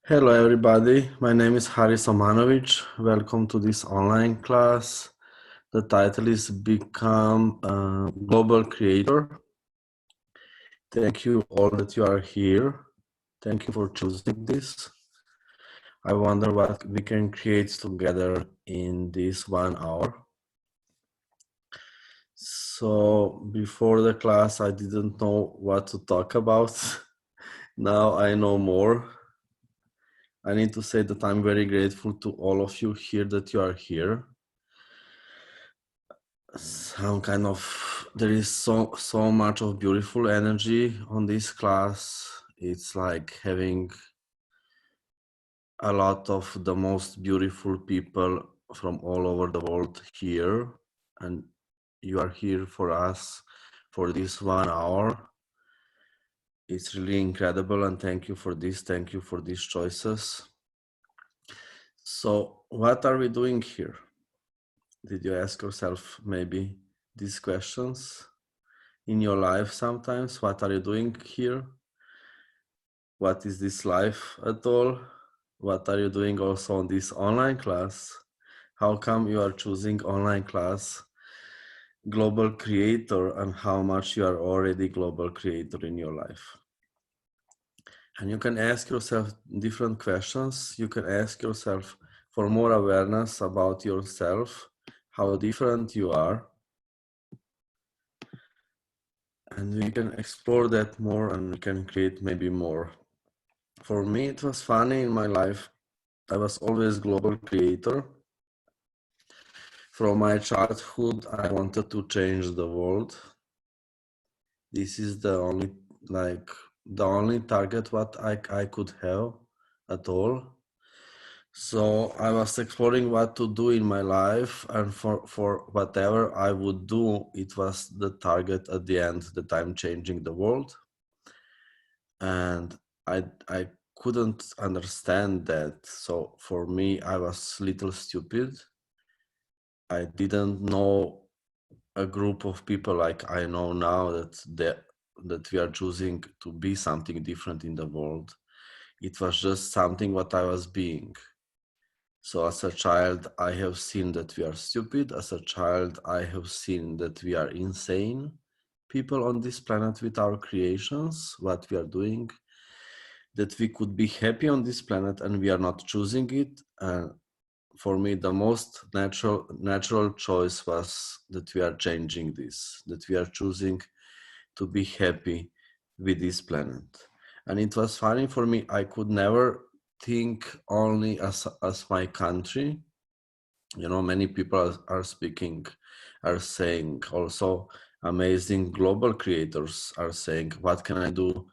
Hello everybody, my name is Haris Omanovic. Welcome to this online class. The title is Become a Global Creator. Thank you all that you are here. Thank you for choosing this. I wonder what we can create together in this 1 hour. So before the class, I didn't know what to talk about. Now I know more. I need to say that I'm very grateful to all of you here that you are here. There is so much of beautiful energy on this class. It's like having a lot of the most beautiful people from all over the world here, and you are here for us for this 1 hour. It's really incredible, and thank you for this. Thank you for these choices. So what are we doing here? Did you ask yourself maybe these questions in your life sometimes? What are you doing here? What is this life at all? What are you doing also on this online class? How come you are choosing online class global creator, and how much you are already global creator in your life? And you can ask yourself different questions. You can ask yourself for more awareness about yourself, how different you are. And we can explore that more, and we can create maybe more. For me, it was funny in my life. I was always global creator. From my childhood, I wanted to change the world. This is the only target what I could have at all. So I was exploring what to do in my life, and for whatever I would do, it was the target at the end that I'm changing the world. And I couldn't understand that. So for me, I was little stupid. I didn't know a group of people like I know now that we are choosing to be something different in the world. It was just something what I was being. So as a child, I have seen that we are stupid. As a child, I have seen that we are insane people on this planet with our creations, what we are doing, that we could be happy on this planet and we are not choosing it. For me, the most natural choice was that we are changing this, that we are choosing to be happy with this planet. And it was funny for me. I could never think only as my country. You know, many people are saying also amazing global creators are saying, what can I do?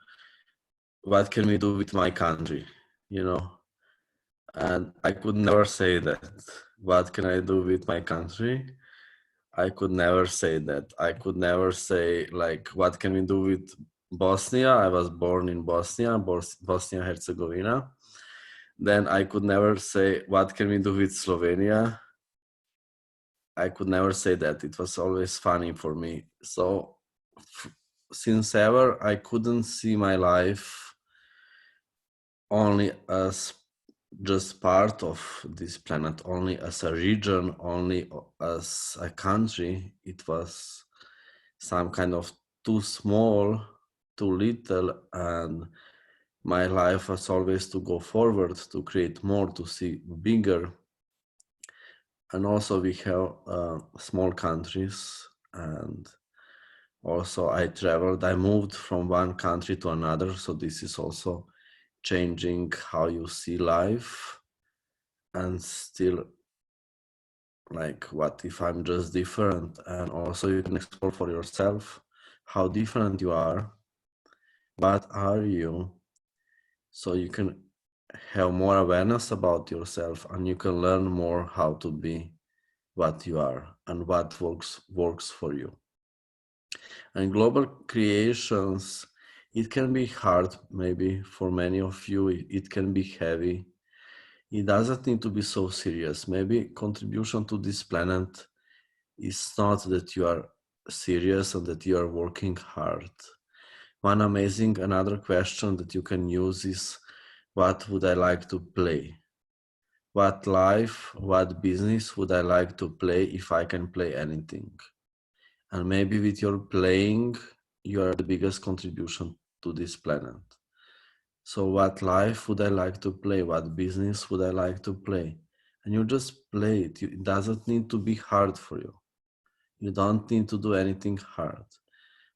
What can we do with my country? You know, and I could never say that. What can I do with my country? I could never say that. I could never say like, what can we do with Bosnia? I was born in Bosnia, Bosnia Herzegovina. Then I could never say, what can we do with Slovenia? I could never say that. It was always funny for me. So since ever, I couldn't see my life only as just part of this planet, only as a region, only as a country. It was some kind of too small, too little, and my life was always to go forward, to create more, to see bigger. And also we have small countries, and also I traveled, I moved from one country to another, so this is also changing how you see life. And still, like, what if I'm just different? And also you can explore for yourself how different you are. What are you? So you can have more awareness about yourself, and you can learn more how to be what you are and what works for you. And global creations, it can be hard maybe for many of you. It can be heavy. It doesn't need to be so serious. Maybe contribution to this planet is not that you are serious and that you are working hard. Another question that you can use is, what would I like to play? What life, what business would I like to play if I can play anything? And maybe with your playing, you are the biggest contribution to this planet. So what life would I like to play? What business would I like to play? And you just play it. It doesn't need to be hard for you. You don't need to do anything hard.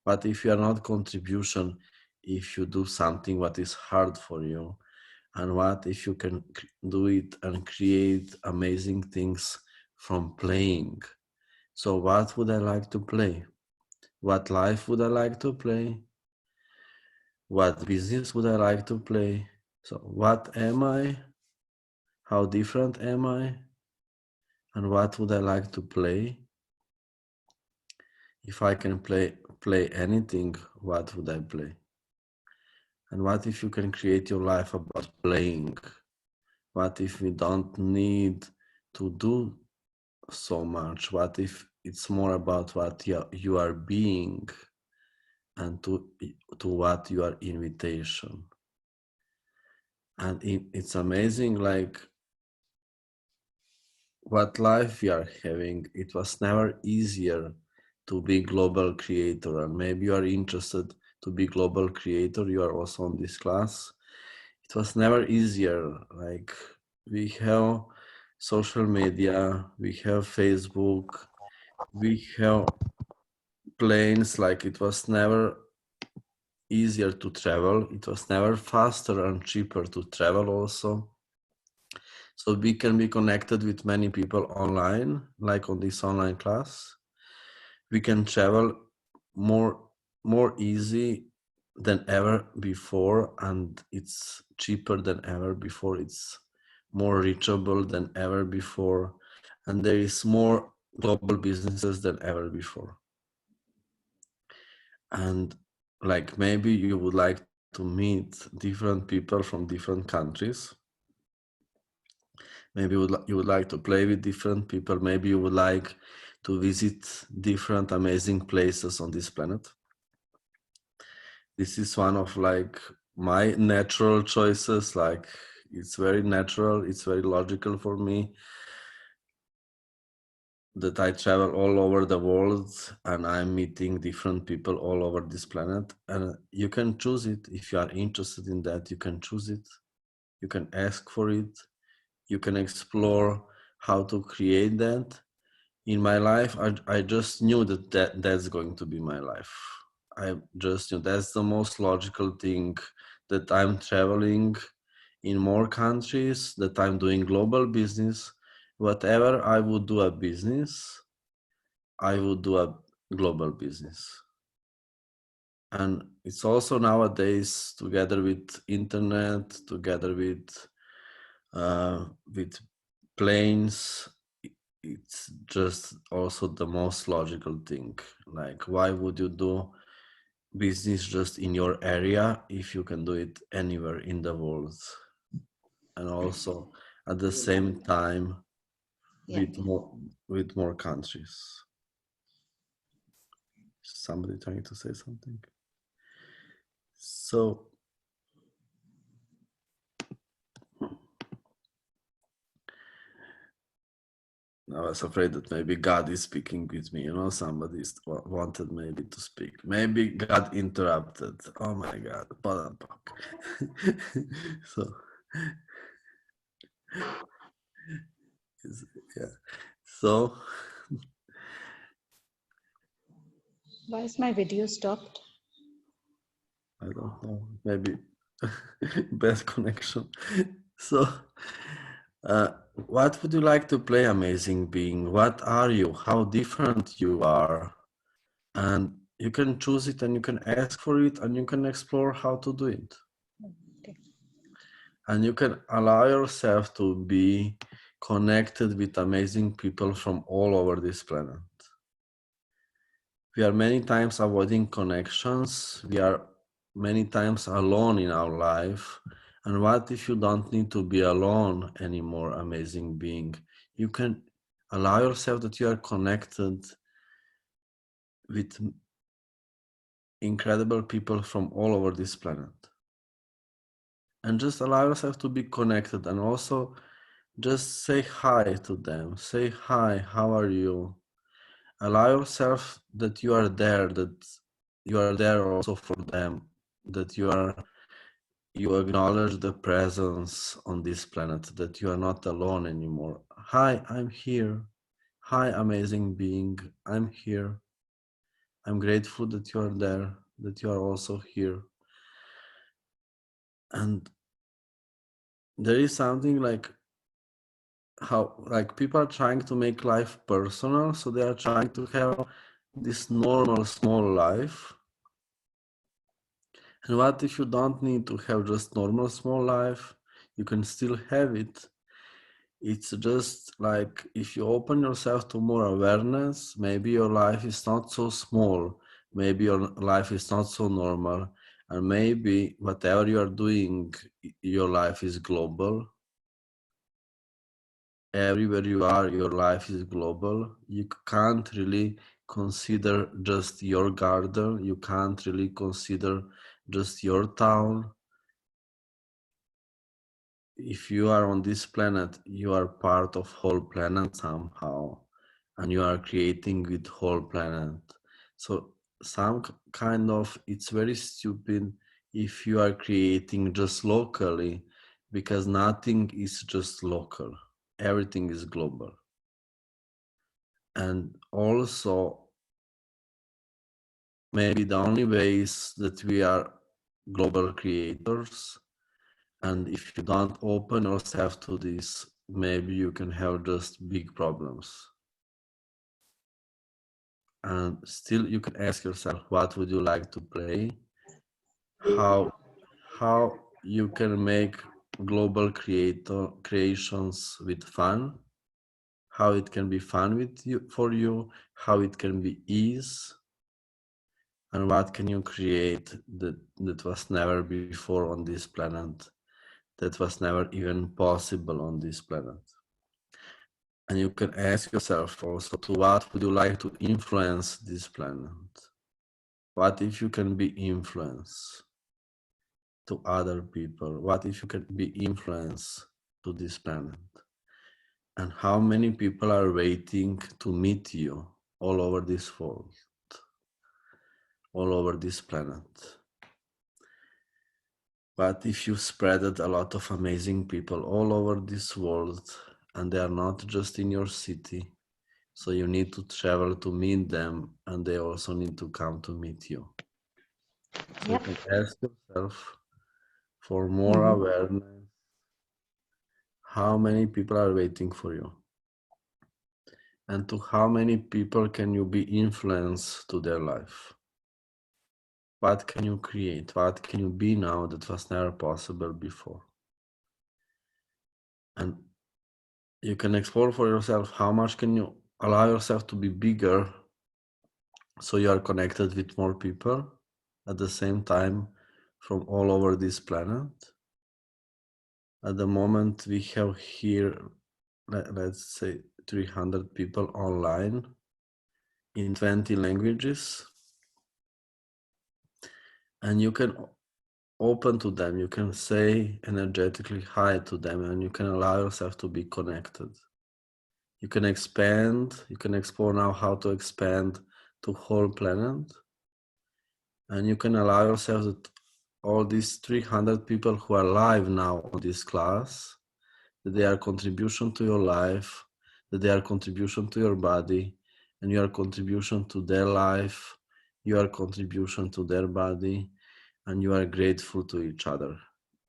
But if you are not contribution, if you do something what is hard for you, and what if you can do it and create amazing things from playing? So what would I like to play? What life would I like to play? What business would I like to play? So what am I? How different am I? And what would I like to play? If I can play anything, what would I play? And what if you can create your life about playing? What if we don't need to do so much? What if it's more about what you are being and to what you are invitation? And it's amazing, like what life we are having. It was never easier to be global creator, and maybe you are interested to be global creator. You are also on this class. It was never easier. Like we have social media, we have Facebook, we have planes. Like it was never easier to travel. It was never faster and cheaper to travel also. So we can be connected with many people online, like on this online class. We can travel more easy than ever before, and it's cheaper than ever before. It's more reachable than ever before, and there is more global businesses than ever before. And like maybe you would like to meet different people from different countries. Maybe you would like to play with different people. Maybe you would like to visit different amazing places on this planet. This is one of like my natural choices. Like it's very natural, it's very logical for me that I travel all over the world and I'm meeting different people all over this planet. And you can choose it. If you are interested in that, you can choose it. You can ask for it. You can explore how to create that. In my life, I just knew that's going to be my life. I just knew that's the most logical thing, that I'm traveling in more countries, that I'm doing global business. Whatever I would do a business, I would do a global business. And it's also nowadays, together with internet, together with planes, it's just also the most logical thing. Like, why would you do business just in your area if you can do it anywhere in the world? And also at the same time Yeah. with more countries. Somebody trying to say something. So I was afraid that maybe God is speaking with me. Somebody wanted maybe to speak. Maybe God interrupted. Oh my God. So, yeah. So, Why is my video stopped? I don't know. Maybe bad connection. So, what would you like to play, amazing being? What are you? How different you are? And you can choose it and you can ask for it and you can explore how to do it. Okay. And you can allow yourself to be connected with amazing people from all over this planet. We are many times avoiding connections. We are many times alone in our life. And what if you don't need to be alone anymore, amazing being? You can allow yourself that you are connected with incredible people from all over this planet. and just allow yourself to be connected, and also just say hi to them. Say hi, how are you? Allow yourself that you are there, that you are there also for them, that you acknowledge the presence on this planet, that you are not alone anymore. Hi, I'm here. Hi, amazing being. I'm here. I'm grateful that you are there, that you are also here. And there is something like how like people are trying to make life personal, so they are trying to have this normal small life. And what if you don't need to have just normal small life? You can still have it. It's just like if you open yourself to more awareness, maybe your life is not so small, maybe your life is not so normal, and maybe whatever you are doing, your life is global. Everywhere you are, your life is global. You can't really consider just your garden, you can't really consider just your town. If you are on this planet, you are part of whole planet somehow, and you are creating with whole planet. So some kind of, it's very stupid if you are creating just locally, because nothing is just local, everything is global. And also, maybe the only way is that we are global creators. And if you don't open yourself to this, maybe you can have just big problems. And still you can ask yourself, what would you like to play? How you can make global creations with fun, how it can be fun with you for you, how it can be ease, and what can you create that was never before on this planet, that was never even possible on this planet. And you can ask yourself also, to what would you like to influence this planet? What if you can be influence to other people? What if you can be influence to this planet? And how many people are waiting to meet you all over this world, all over this planet? But if you spreaded a lot of amazing people all over this world, and they are not just in your city, so you need to travel to meet them, and they also need to come to meet you. So Yep. you can ask yourself for more awareness, how many people are waiting for you? And to how many people can you be influence to their life? What can you create? What can you be now that was never possible before? And you can explore for yourself how much can you allow yourself to be bigger, so you are connected with more people at the same time from all over this planet. At the moment we have here, let's say 300 people online in 20 languages, and you can open to them, you can say energetically hi to them, and you can allow yourself to be connected. You can expand, you can explore now how to expand to whole planet, and you can allow yourself that all these 300 people who are live now on this class, that they are contribution to your life, that they are contribution to your body, and you are contribution to their life, you are contribution to their body, and you are grateful to each other.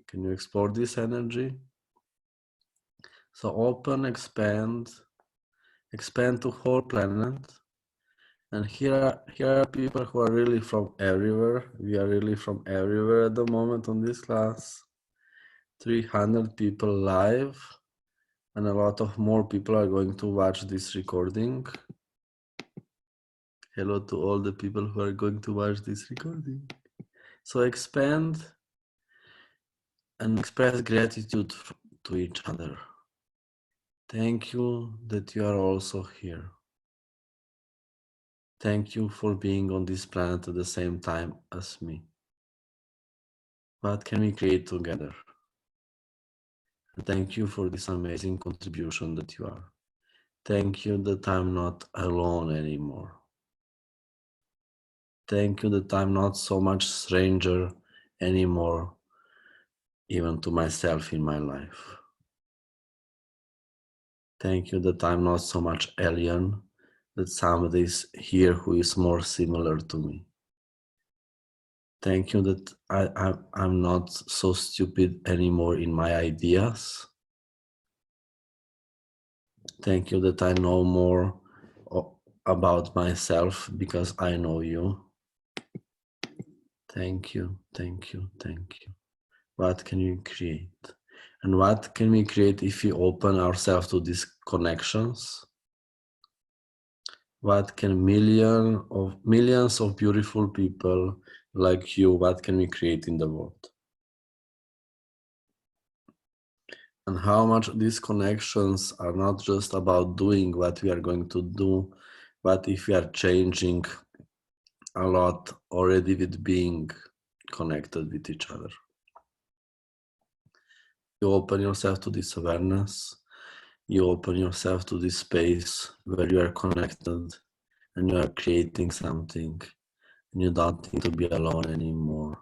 Can you explore this energy? So open, expand to whole planet. And here are people who are really from everywhere. We are really from everywhere at the moment on this class. 300 people live, and a lot of more people are going to watch this recording. Hello to all the people who are going to watch this recording. So expand and express gratitude to each other. Thank you that you are also here. Thank you for being on this planet at the same time as me. What can we create together? Thank you for this amazing contribution that you are. Thank you that I'm not alone anymore. Thank you that I'm not so much stranger anymore, even to myself in my life. Thank you that I'm not so much alien, that somebody is here who is more similar to me. Thank you that I'm not so stupid anymore in my ideas. Thank you that I know more about myself because I know you. Thank you, thank you, thank you. What can we create? And what can we create if we open ourselves to these connections? What can millions of beautiful people like you, what can we create in the world? And how much these connections are not just about doing what we are going to do, but if we are changing a lot already with being connected with each other. You open yourself to this awareness, you open yourself to this space where you are connected and you are creating something and you don't need to be alone anymore.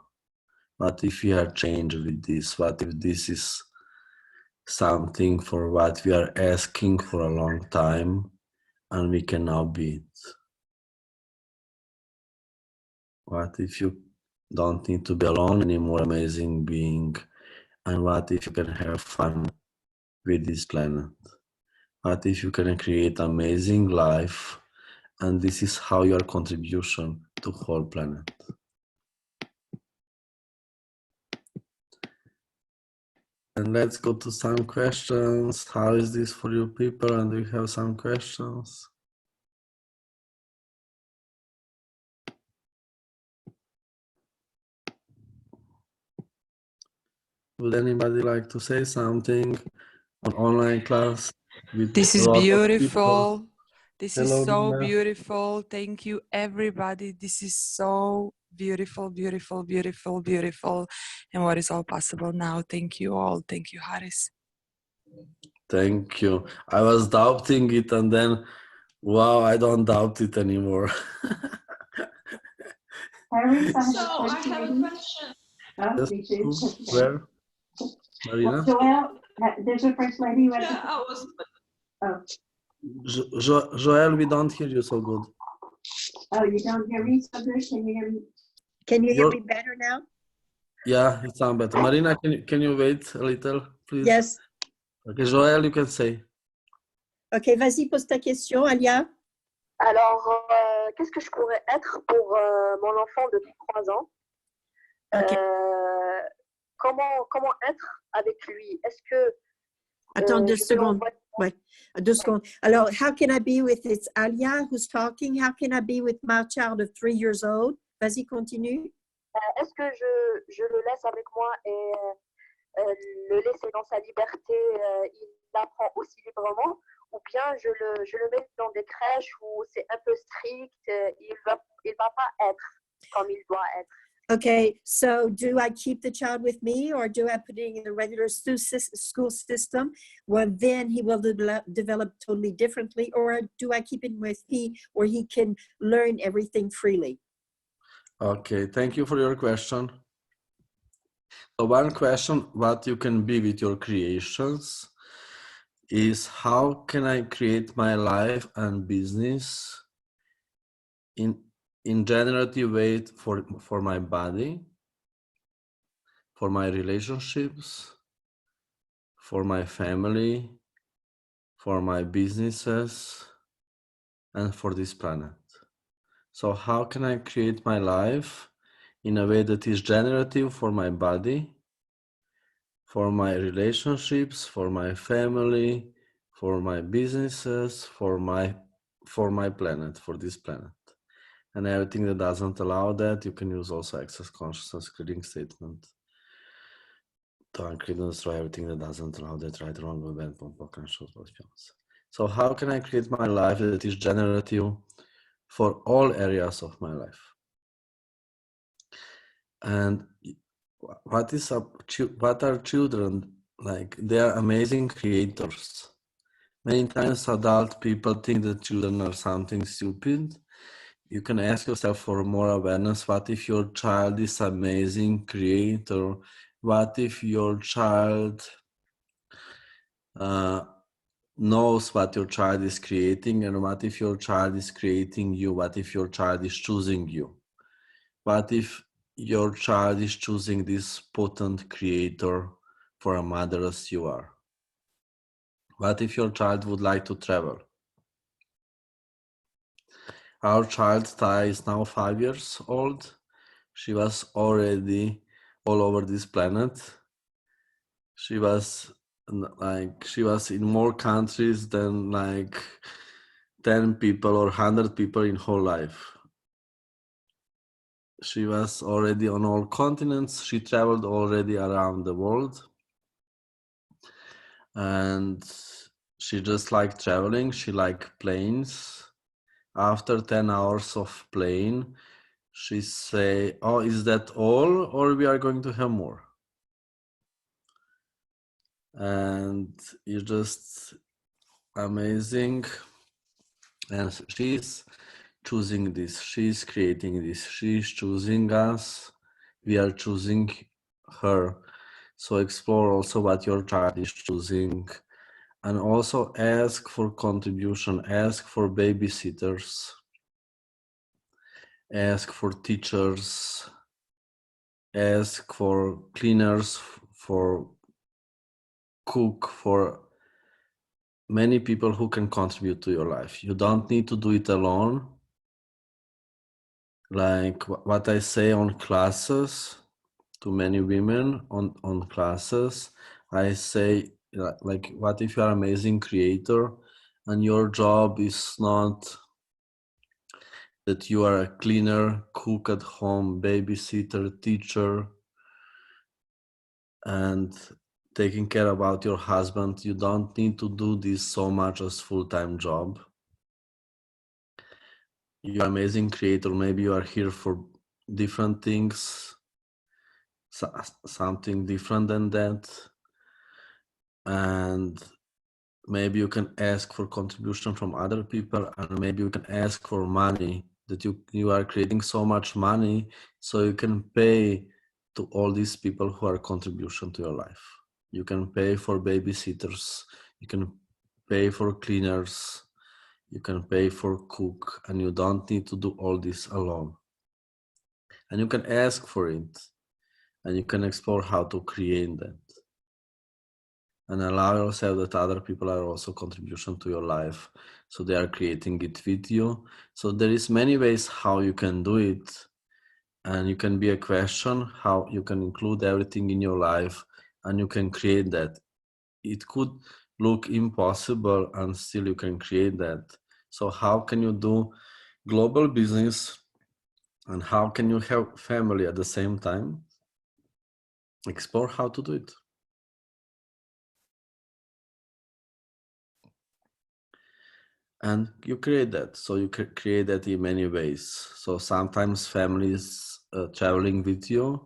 What if we are changed with this? What if this is something for what we are asking for a long time and we can now be it? What if you don't need to be alone anymore, amazing being? And what if you can have fun with this planet? What if you can create amazing life and this is how your contribution to whole planet? And let's go to some questions. How is this for you people? And do you have some questions? Would anybody like to say something on online class with This a is lot of people? beautiful. This is Hello, so Nina. beautiful. Thank you, everybody. This is so beautiful, beautiful, beautiful, beautiful. And what is all possible now? Thank you all. Thank you, Haris. Thank you. I was doubting it and then, wow, I don't doubt it anymore. Iris, I So I have a question. Oh, Yes, me too. where? Marina? Joelle, there's a first lady who has Yeah, a I was. oh. Joel, we don't hear you so good. Oh, you don't hear me so good? Can you hear me? Can you hear You're- me better now? Yeah, it sounds better. Marina, can you wait a little, please? Yes. Okay, Joel, you can say. Ok, vas-y, pose ta question, Alia. Alors, qu'est-ce que je pourrais être pour mon enfant de 3 ans? Ok. Comment être avec lui? Est-ce que Attends 2 je peux secondes. l'envoyer- Ouais, 2 secondes. Alors, how can I be with, it's Alia who's talking. How can I be with my child of 3 years old? Vas-y, continue. Est-ce que je le laisse avec moi et le laisser dans sa liberté, il apprend aussi librement, ou bien je le mets dans des crèches où c'est un peu strict, il va pas être comme il doit être. Okay, so do I keep the child with me or do I put it in the regular school system? Well, then he will develop totally differently, or do I keep him with me where he can learn everything freely? Okay, thank you for your question. So one question, what you can be with your creations is how can I create my life and business in generative way for my body, for my relationships, for my family, for my businesses, and for this planet. So how can I create my life in a way that is generative for my body, for my relationships, for my family, for my businesses, for my planet, for this planet. And everything that doesn't allow that, you can use also access consciousness clearing statement to uncreate and destroy everything that doesn't allow that, right, wrong, or bad, So how can I create my life that is generative for all areas of my life? And what are children like they are amazing creators. Many times adult people think that children are something stupid. You can ask yourself for more awareness. What if your child is amazing creator? What if your child knows what your child is creating? And what if your child is creating you? What if your child is choosing you? What if your child is choosing this potent creator for a mother as you are? What if your child would like to travel? Our child Tai is now 5 years old. She was already all over this planet. She was in more countries than like 10 people or 100 people in whole life. She was already on all continents. She traveled already around the world. And she just liked traveling. She liked planes. After 10 hours of plane, she say, "Oh, is that all, or we are going to have more?" And it's just amazing. And she's choosing this. She's creating this. She's choosing us. We are choosing her. So explore also what your child is choosing. And also ask for contribution, ask for babysitters, ask for teachers, ask for cleaners, for cook, for many people who can contribute to your life. You don't need to do it alone. Like what I say on classes to many women on classes, I say, like, what if you are an amazing creator and your job is not that you are a cleaner, cook at home, babysitter, teacher, and taking care about your husband. You don't need to do this so much as full-time job. You're an amazing creator. Maybe you are here for different things, something different than that. And maybe you can ask for contribution from other people, and maybe you can ask for money, that you are creating so much money so you can pay to all these people who are contribution to your life. You can pay for babysitters, you can pay for cleaners, you can pay for cook, and you don't need to do all this alone. And you can ask for it, and you can explore how to create that. And allow yourself that other people are also contribution to your life, so they are creating it with you. So there is many ways how you can do it, and you can be a question how you can include everything in your life, and you can create that. It could look impossible, and still you can create that. So how can you do global business, and how can you have family at the same time? Explore how to do it. And you create that. So you can create that in many ways. So sometimes families traveling with you,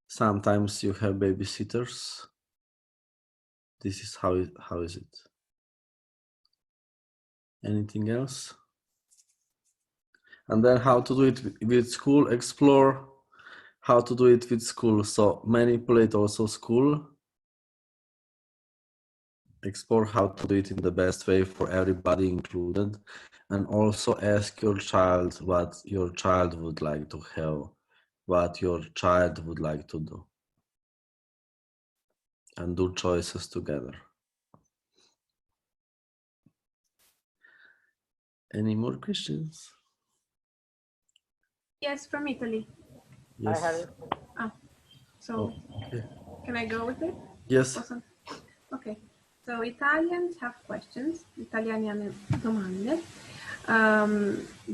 sometimes you have babysitters. This is how is it? Anything else? And then how to do it with school. Explore how to do it with school. So manipulate also school. Explore how to do it in the best way for everybody included. And also ask your child what your child would like to have, what your child would like to do. And do choices together. Any more questions? Yes, from Italy. Yes. I have it. So Okay. can I go with it? Yes. Awesome. Okay. So Italians have questions. Italiani hanno domande.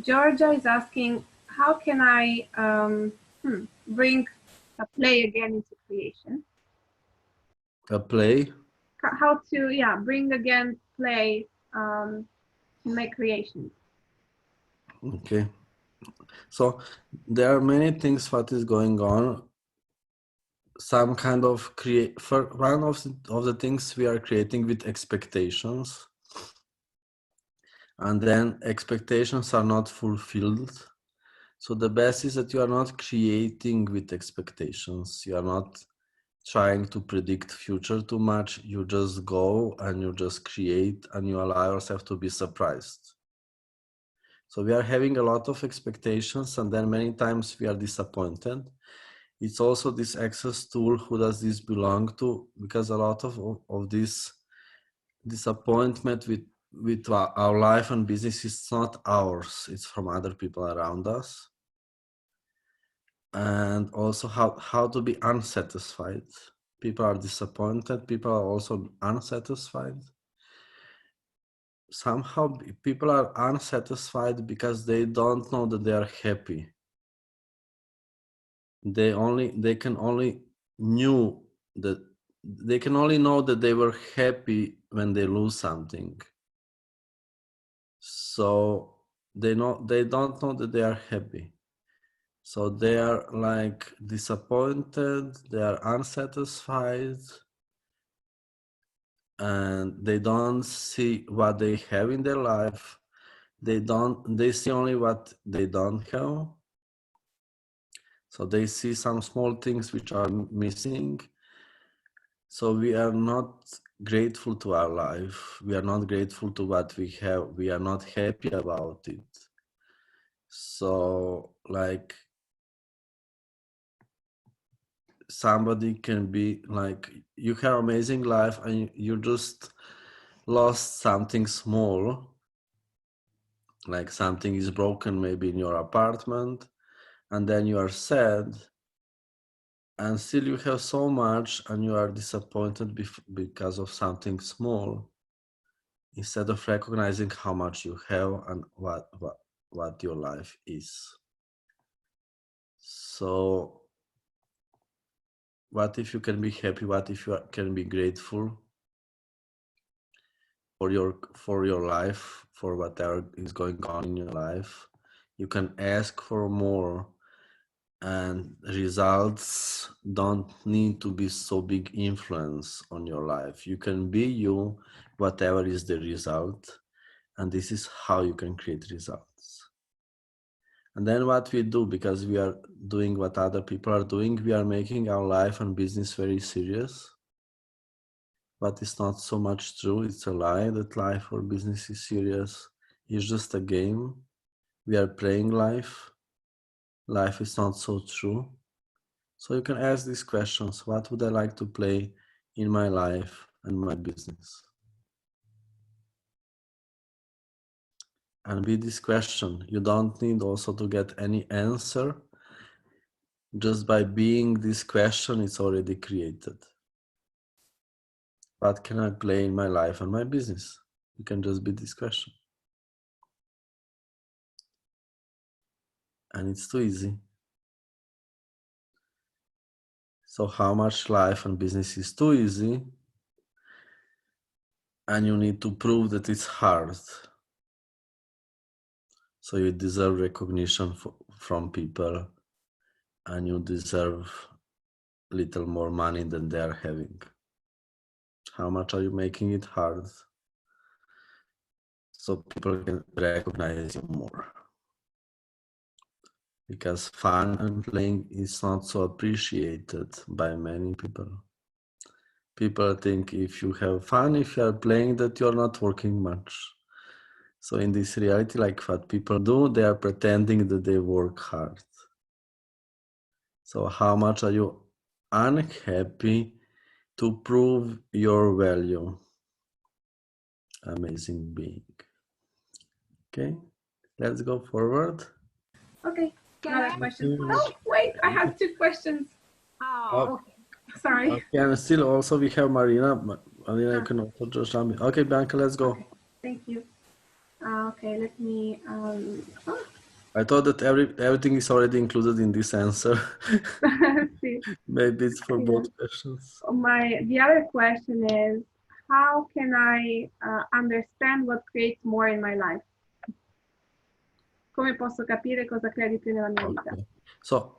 Georgia is asking, how can I bring a play again into creation? A play. How to bring again play in my creation? Okay. So there are many things what is going on. some kind of create for one of the things we are creating with expectations, and then expectations are not fulfilled. So the best is that you are not creating with expectations. You are not trying to predict future too much. You just go and you just create and you allow yourself to be surprised. So we are having a lot of expectations and then many times we are disappointed. It's also this access tool, who does this belong to? Because a lot of this disappointment with our life and business is not ours, it's from other people around us. And also how to be unsatisfied. People are disappointed, people are also unsatisfied. Somehow people are unsatisfied because they don't know that they are happy. They can only know that they were happy when they lose something. So they don't know that they are happy. So they are like disappointed, they are unsatisfied, and they don't see what they have in their life. They see only what they don't have. So they see some small things which are missing. So we are not grateful to our life. We are not grateful to what we have. We are not happy about it. So like somebody can be like, you have amazing life and you just lost something small, like something is broken maybe in your apartment, and then you are sad, and still you have so much and you are disappointed because of something small, instead of recognizing how much you have and what your life is. So what if you can be happy? What if you can be grateful for your life, for whatever is going on in your life? You can ask for more, and results don't need to be so big influence on your life. You can be you, whatever is the result, and this is how you can create results. And then what we do, because we are doing what other people are doing, we are making our life and business very serious. But it's not so much true. It's a lie that life or business is serious. It's just a game. We are playing life. Life is not so true. So you can ask these questions. What would I like to play in my life and my business? And with this question, you don't need also to get any answer. Just by being this question, it's already created. What can I play in my life and my business? You can just be this question. And it's too easy. So how much life and business is too easy, and you need to prove that it's hard. So you deserve recognition from people, and you deserve little more money than they are having. How much are you making it hard? So people can recognize you more. Because fun and playing is not so appreciated by many people. People think if you have fun, if you are playing, that you're not working much. So in this reality, like what people do, they are pretending that they work hard. So how much are you unhappy to prove your value? Amazing being. Okay, let's go forward. Okay, another question. Oh, wait, I have two questions. Oh, okay. Sorry. Okay, and still also we have Marina. Marina, you can also just jump in. Okay, Bianca, let's go. Okay, thank you. Okay, let me. I thought that everything is already included in this answer. Let's see. Maybe it's for Yeah. both questions. The other question is, how can I understand what creates more in my life? Come posso capire cosa crea di più nella mia vita? Okay. So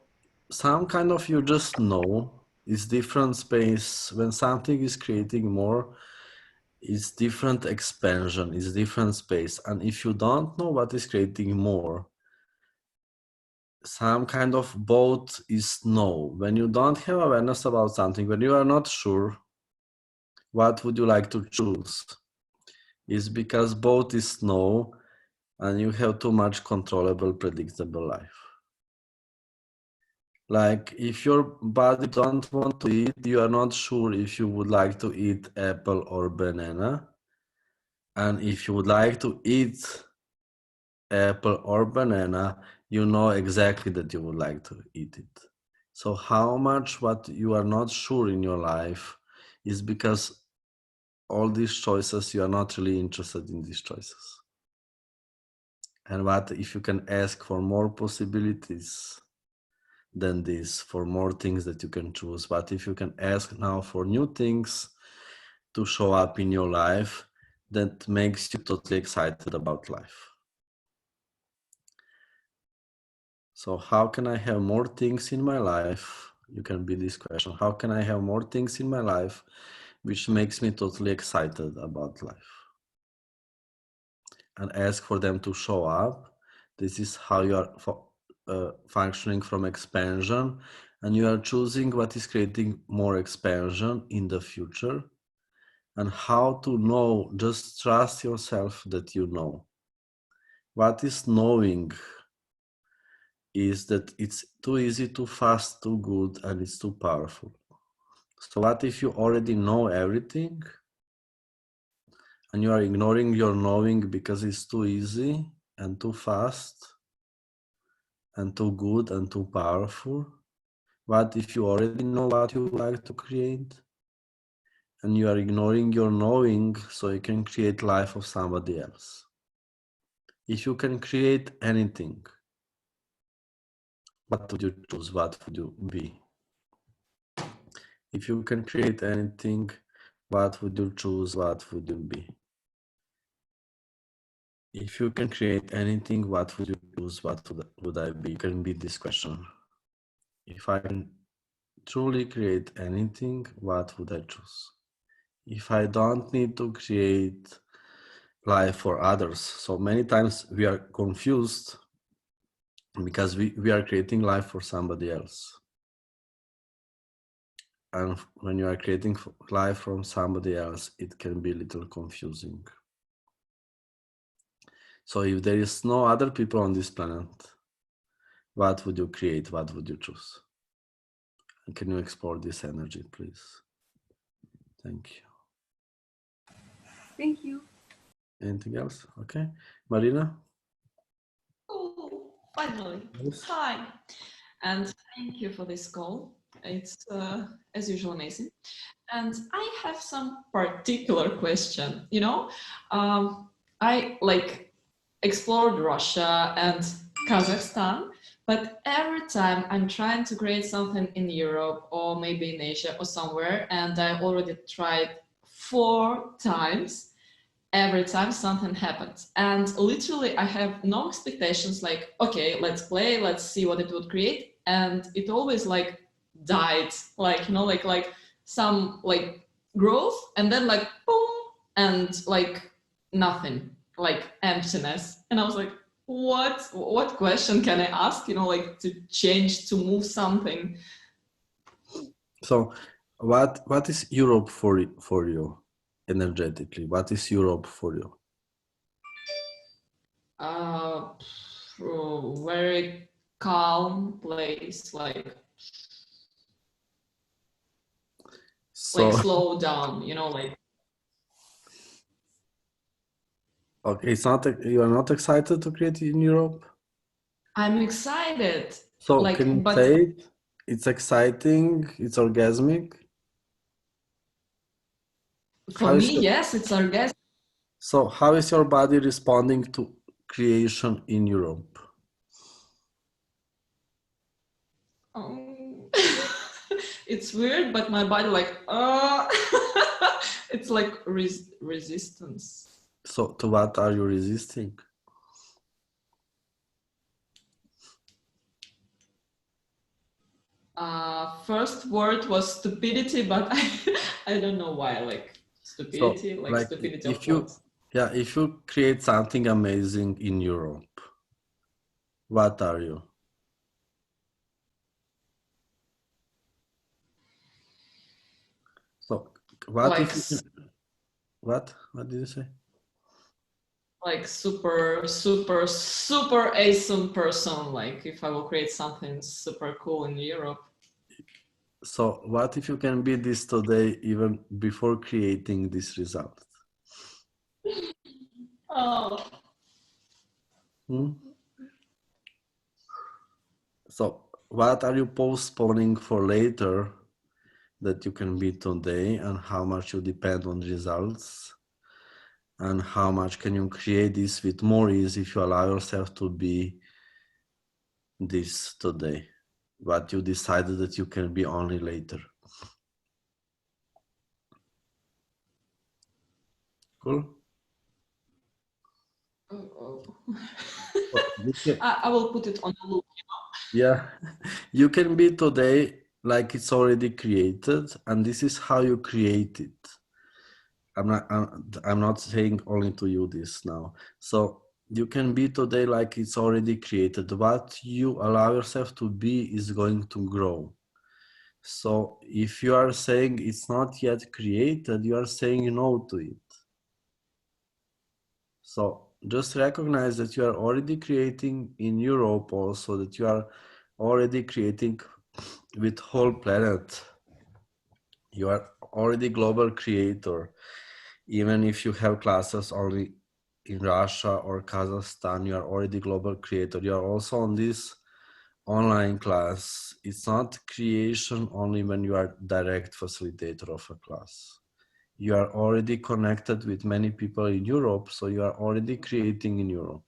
some kind of you just know it's different space. When something is creating more, it's different expansion, it's different space. And if you don't know what is creating more, some kind of both is no. When you don't have awareness about something, when you are not sure, what would you like to choose? Is because both is no, and you have too much controllable, predictable life. Like if your body don't want to eat, you are not sure if you would like to eat apple or banana. And if you would like to eat apple or banana, you know exactly that you would like to eat it. So how much what you are not sure in your life is because all these choices, you are not really interested in these choices. And what if you can ask for more possibilities than this, for more things that you can choose? What if you can ask now for new things to show up in your life that makes you totally excited about life? So how can I have more things in my life? You can be this question. How can I have more things in my life which makes me totally excited about life? And ask for them to show up. This is how you are functioning from expansion, and you are choosing what is creating more expansion in the future. And how to know, just trust yourself that you know. What is knowing is that it's too easy, too fast, too good, and it's too powerful. So what if you already know everything and you are ignoring your knowing because it's too easy and too fast and too good and too powerful? What if you already know what you like to create and you are ignoring your knowing so you can create life of somebody else? If you can create anything, what would you choose? What would you be? If you can create anything, what would you choose? What would you be? If you can create anything, what would you choose? What would I be? You can be this question. If I can truly create anything, what would I choose? If I don't need to create life for others. So many times we are confused because we are creating life for somebody else. And when you are creating life from somebody else, it can be a little confusing. So if there is no other people on this planet, what would you create? What would you choose? And can you explore this energy, please? Thank you. Thank you. Anything else? Okay. Marina? Oh, finally. Yes. Hi. And thank you for this call. It's, as usual, amazing. And I have some particular question. You know, I like explored Russia and Kazakhstan, but every time I'm trying to create something in Europe or maybe in Asia or somewhere, and I already tried 4 times, every time something happens. And literally I have no expectations, like, okay, let's play, let's see what it would create. And it always like died, like, you know, like some like growth and then like boom, and like nothing, like emptiness. And I was like, what question can I ask, you know, like to change, to move something? So what is Europe for you energetically? What is Europe for you? uh Very calm place, like So slow down, you know, like okay, it's not you are not excited to create in Europe? I'm excited, So like, can you but say it? It's exciting, it's orgasmic. for How is me, your, yes, it's orgasm. so how is your body responding to creation in Europe? um, it's weird, but my body like it's like resistance. So to what are you resisting? first word was stupidity, but I don't know why. Like stupidity, So, like like, stupidity of if you, what? yeah, if you create something amazing in Europe, what are you? So, what Like if you, what did you say? like super awesome person. Like if I will create something super cool in Europe. So, what if you can be this today even before creating this result? Oh, Hmm? So, what are you postponing for later that you can be today, and how much you depend on results? And how much can you create this with more ease if you allow yourself to be this today? What you decided that you can be only later. Cool? oh. So you can, I will put it on a loop. yeah, you can be today like it's already created, and this is how you create it. I'm not saying only to you this now. So you can be today like it's already created. What you allow yourself to be is going to grow. So if you are saying it's not yet created, you are saying no to it. So just recognize that you are already creating in Europe also, that you are already creating with whole planet. You are already global creator. Even if you have classes only in Russia or Kazakhstan, you are already global creator. You are also on this online class. It's not creation only when you are direct facilitator of a class. You are already connected with many people in Europe, so you are already creating in Europe.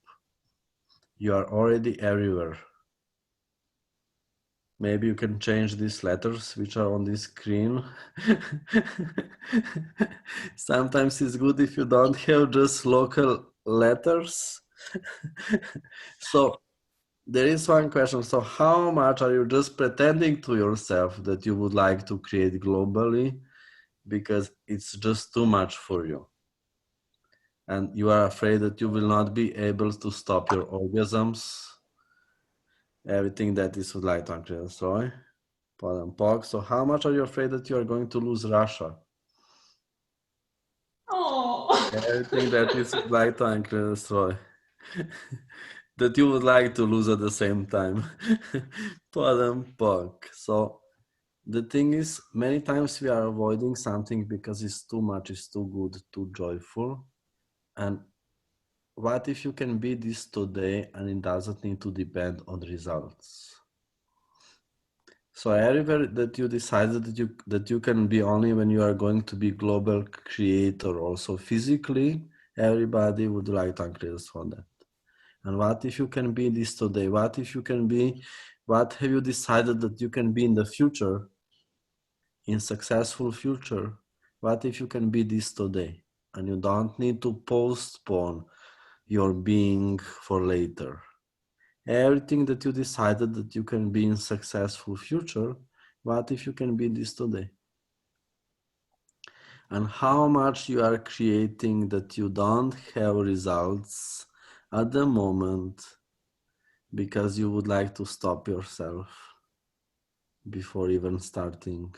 You are already everywhere. Maybe you can change these letters which are on this screen. Sometimes it's good if you don't have just local letters. So there is one question. So how much are you just pretending to yourself that you would like to create globally because it's just too much for you? And you are afraid that you will not be able to stop your orgasms, everything that is would like to destroy. So how much are you afraid that you are going to lose Russia? Oh. Everything that is would like to destroy. That you would like to lose at the same time. So the thing is, many times we are avoiding something because it's too much, it's too good, too joyful. And what if you can be this today and it doesn't need to depend on results? So everywhere that you decided that you can be only when you are going to be global creator also physically, everybody would like to increase on that. And what if you can be this today? What if you can be, what have you decided that you can be in the future, in successful future? What if you can be this today? And you don't need to postpone your being for later. Everything that you decided that you can be in successful future, what if you can be this today? And how much you are creating that you don't have results at the moment because you would like to stop yourself before even starting.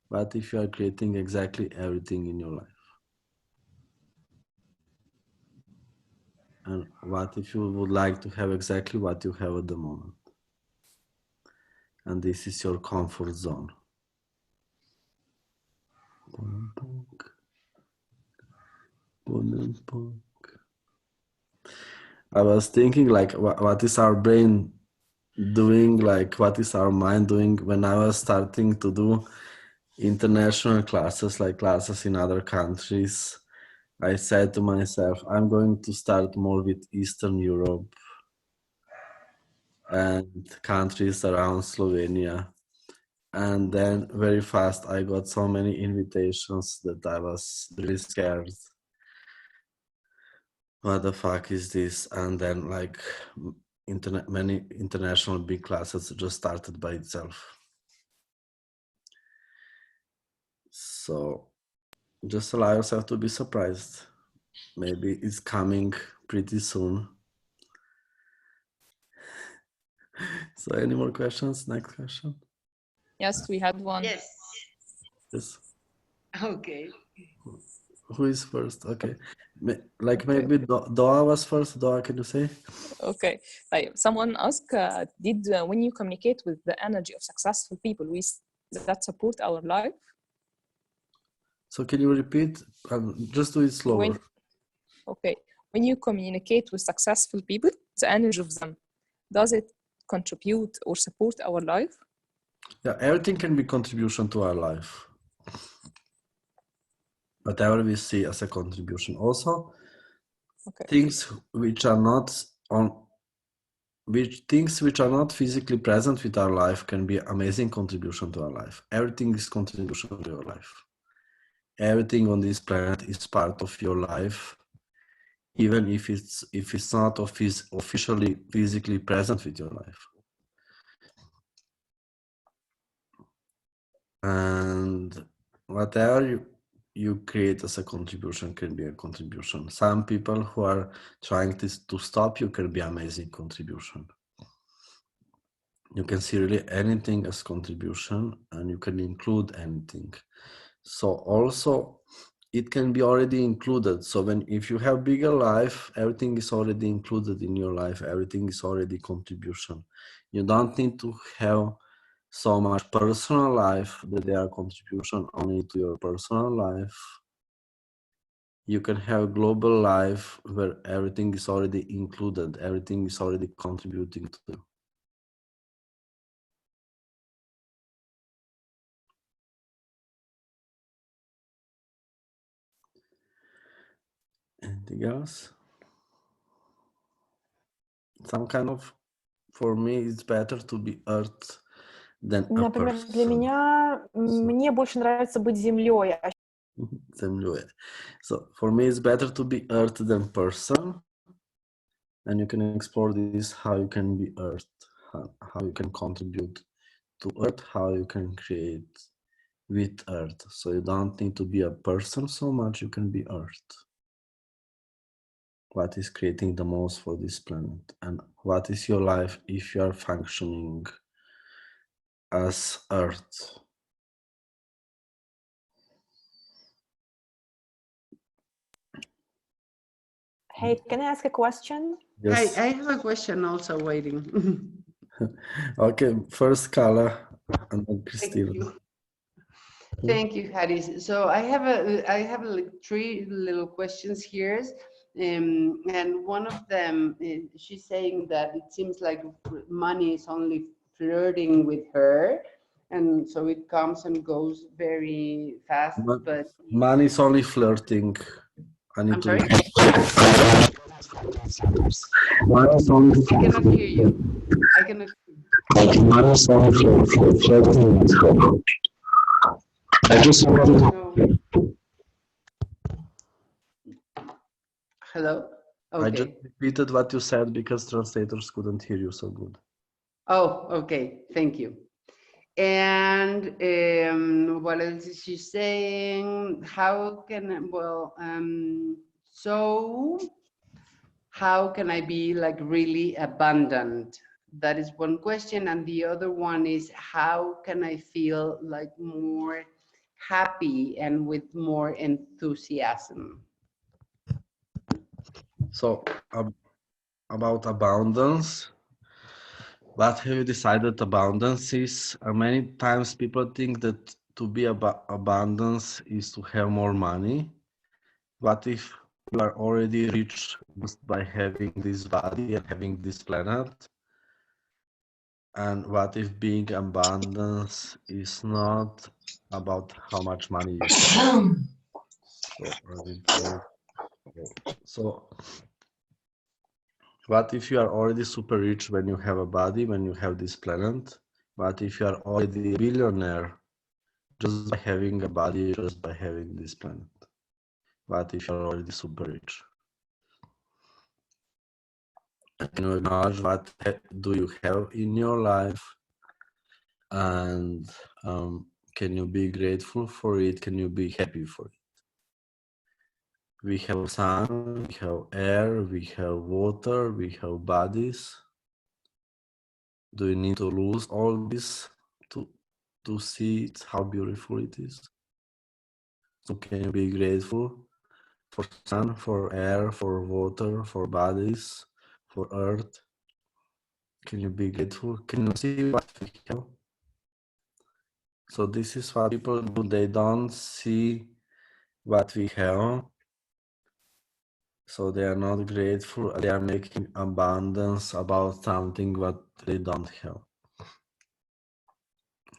What if you are creating exactly everything in your life? And what if you would like to have exactly what you have at the moment? And this is your comfort zone. I was thinking like what is our brain doing, like what is our mind doing when I was starting to do international classes, like classes in other countries. I said to myself, I'm going to start more with Eastern Europe and countries around Slovenia. And then very fast I got so many invitations that I was really scared. What the fuck is this? And then like many international big classes just started by itself. So just allow yourself to be surprised. Maybe it's coming pretty soon. So any more questions? Next question. Yes, we had one. Yes. Yes. Okay. Who is first? Okay. Maybe Doa was first. Doa, can you say? Okay. Someone asked, when you communicate with the energy of successful people, that support our life? So can you repeat? Just do it slower. When you communicate with successful people, the energy of them, does it contribute or support our life? Yeah, everything can be contribution to our life. Whatever we see as a contribution. Also, things which are not physically present with our life can be amazing contribution to our life. Everything is contribution to your life. Everything on this planet is part of your life, even if it's not officially physically present with your life. And whatever you create as a contribution can be a contribution. Some people who are trying to stop you can be amazing contribution. You can see really anything as contribution, and you can include anything. So also it can be already included. So if you have bigger life, everything is already included in your life. Everything is already contribution. You don't need to have so much personal life that they are contribution only to your personal life. You can have global life where everything is already included. Everything is already contributing to you. Anything else? For me, it's better to be Earth than a Например, person. для меня, мне больше нравится быть землей. Землей. So for me, it's better to be Earth than person. And you can explore this, how you can be Earth, how you can contribute to Earth, how you can create with Earth. So you don't need to be a person so much, you can be Earth. What is creating the most for this planet? And what is your life if you are functioning as Earth? Hey, can I ask a question? Yes. I have a question also waiting. Okay, first Carla and then Christina. Thank you, Haris. So I have like 3 little questions here. And one of them, she's saying that it seems like money is only flirting with her. And so it comes and goes very fast, but money is only flirting. I'm sorry? I cannot hear you. I cannot Hello? Okay. I just repeated what you said because translators couldn't hear you so good. Oh, okay. Thank you. And what else is she saying? How can, so how can I be like really abundant? That is one question. And the other one is, how can I feel like more happy and with more enthusiasm? So about abundance, what have you decided abundance is? Many times people think that to be abundance is to have more money. What if you are already rich just by having this body and having this planet? And what if being abundance is not about how much money you have? So what if you are already super rich when you have a body, when you have this planet? What if you are already a billionaire just by having a body, just by having this planet? What if you are already super rich? Can you acknowledge what do you have in your life? And Can you be grateful for it? Can you be happy for it? We have sun, we have air, we have water, we have bodies. Do you need to lose all this to see how beautiful it is? So can you be grateful for sun, for air, for water, for bodies, for earth? Can you be grateful? Can you see what we have? So this is what people do. They don't see what we have. So they are not grateful. They are making abundance about something what they don't have.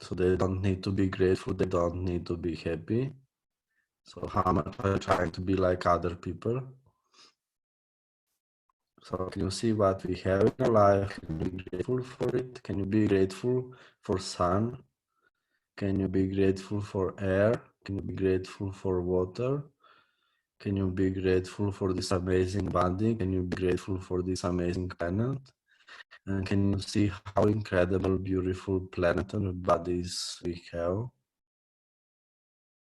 So they don't need to be grateful. They don't need to be happy. So how much are you trying to be like other people? So can you see what we have in our life? Can you be grateful for it? Can you be grateful for sun? Can you be grateful for air? Can you be grateful for water? Can you be grateful for this amazing body? Can you be grateful for this amazing planet? And can you see how incredible, beautiful planet and bodies we have?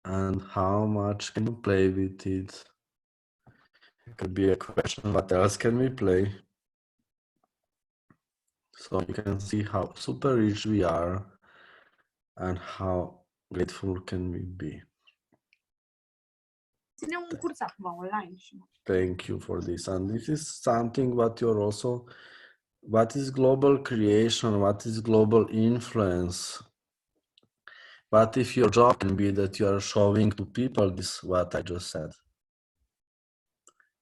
And how much can you play with it? It could be a question, what else can we play? So you can see how super rich we are and how grateful can we be. Thank you for this. And this is something what you're also, what is global creation? What is global influence? What if your job can be that you are showing to people this, what I just said?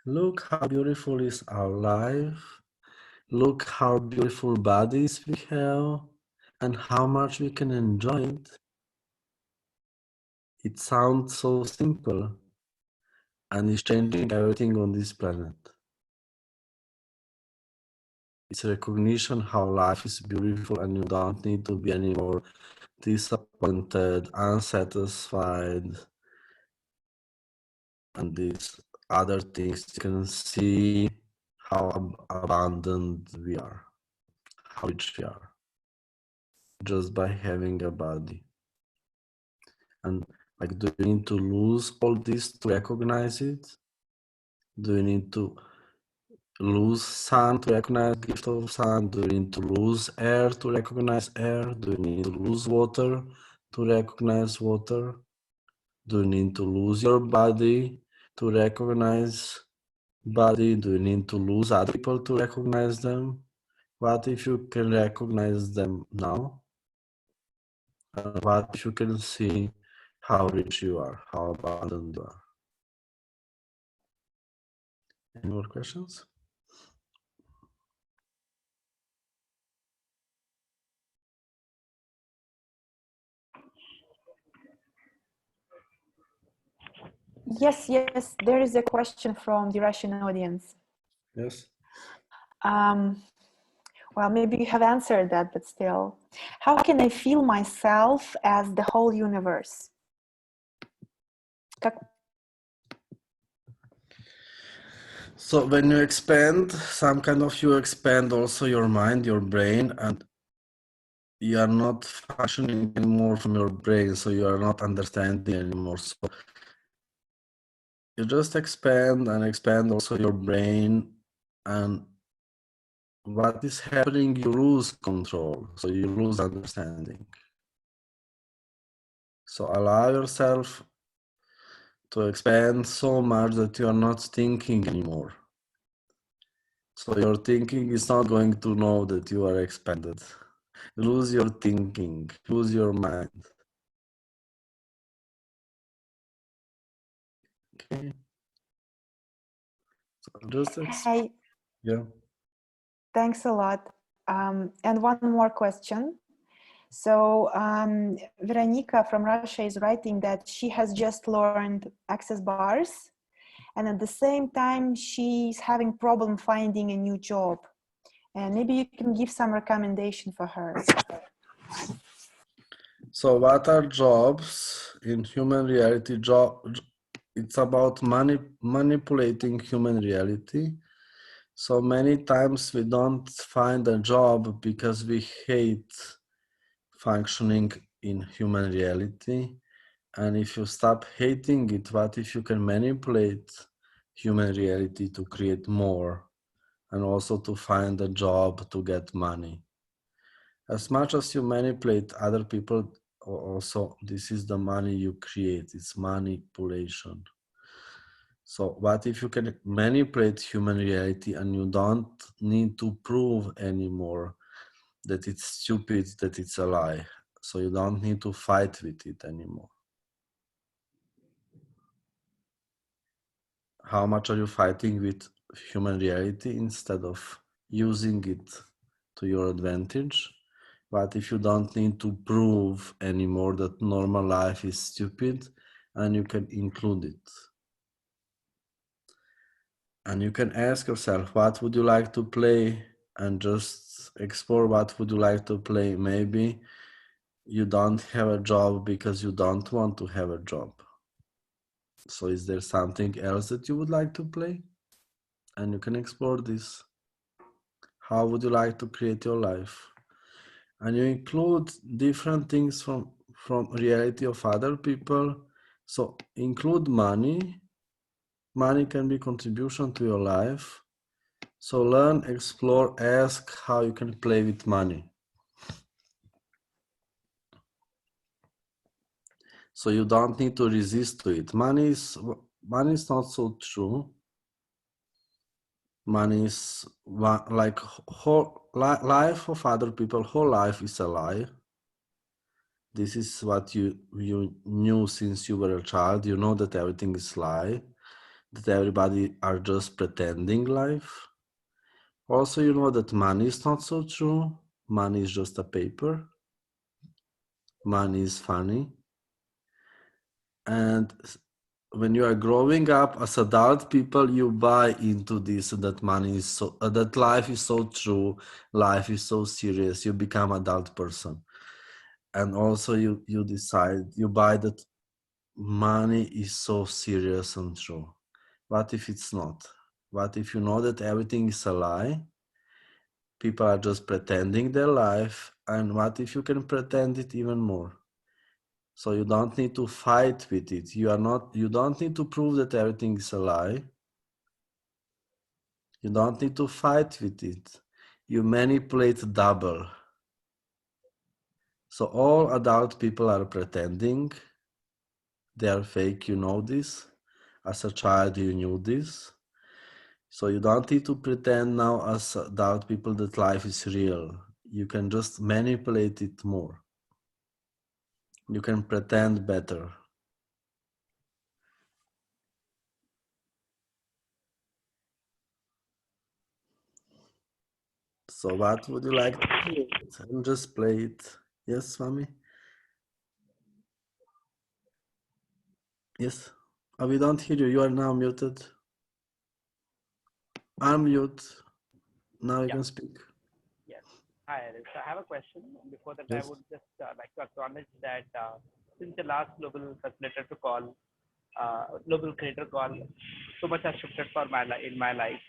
Look how beautiful is our life. Look how beautiful bodies we have and how much we can enjoy it. It sounds so simple and it's changing everything on this planet. It's recognition how life is beautiful and you don't need to be anymore disappointed, unsatisfied, and these other things. You can see how abundant we are, how rich we are, just by having a body. And like, do you need to lose all this to recognize it? Do you need to lose sun to recognize the gift of sun? Do you need to lose air to recognize air? Do you need to lose water to recognize water? Do you need to lose your body to recognize body? Do you need to lose other people to recognize them? What if you can recognize them now? What if you can see how rich you are, how abundant you are? Any more questions? Yes, there is a question from the Russian audience. Yes. Well, maybe you have answered that, but still. How can I feel myself as the whole universe? So when you expand, some kind of, you expand also your mind, your brain, and you are not functioning anymore from your brain, so you are not understanding anymore. So you just expand and expand also your brain, and what is happening, you lose control, so you lose understanding. So allow yourself to expand so much that you are not thinking anymore. So your thinking is not going to know that you are expanded. Lose your thinking, lose your mind. Okay. So just Hey, yeah. thanks a lot. And one more question. So Veronica from Russia is writing that she has just learned access bars, and at the same time she's having problem finding a new job. And maybe you can give some recommendation for her. So what are jobs in human reality? It's about manipulating human reality. So many times we don't find a job because we hate functioning in human reality? And if you stop hating it, what if you can manipulate human reality to create more and also to find a job to get money? As much as you manipulate other people, also this is the money you create, it's manipulation. So what if you can manipulate human reality and you don't need to prove anymore that it's stupid, that it's a lie? So you don't need to fight with it anymore. How much are you fighting with human reality instead of using it to your advantage? But if you don't need to prove anymore that normal life is stupid, and you can include it. And you can ask yourself, what would you like to play? And just explore what would you like to play. Maybe you don't have a job because you don't want to have a job. So is there something else that you would like to play? And you can explore this. How would you like to create your life? And you include different things from reality of other people. So include money. Money can be contribution to your life. So learn, explore, ask how you can play with money. So you don't need to resist to it. Money is not so true. Money is like whole life of other people. Whole life is a lie. This is what you knew since you were a child. You know that everything is lie, that everybody are just pretending life. Also, you know that money is not so true. Money is just a paper. Money is funny. And when you are growing up as adult people, you buy into this, that money is so, that life is so true, life is so serious. You become adult person. And also you decide, you buy that money is so serious and true. What if it's not? What if you know that everything is a lie? People are just pretending their life. And what if you can pretend it even more? So you don't need to fight with it. You don't need to prove that everything is a lie. You don't need to fight with it. You manipulate double. So all adult people are pretending. They are fake, you know this. As a child, you knew this. So you don't need to pretend now as adult people that life is real. You can just manipulate it more. You can pretend better. So what would you like to play? And just play it. Yes, Swami? Yes. Oh, we don't hear you. You are now muted. Unmute. Now you can speak. Yes. Hi, Aris. I have a question. Before that, Yes. I would just like to acknowledge that since the last global facilitator call, global creator call, so much has shifted for in my life.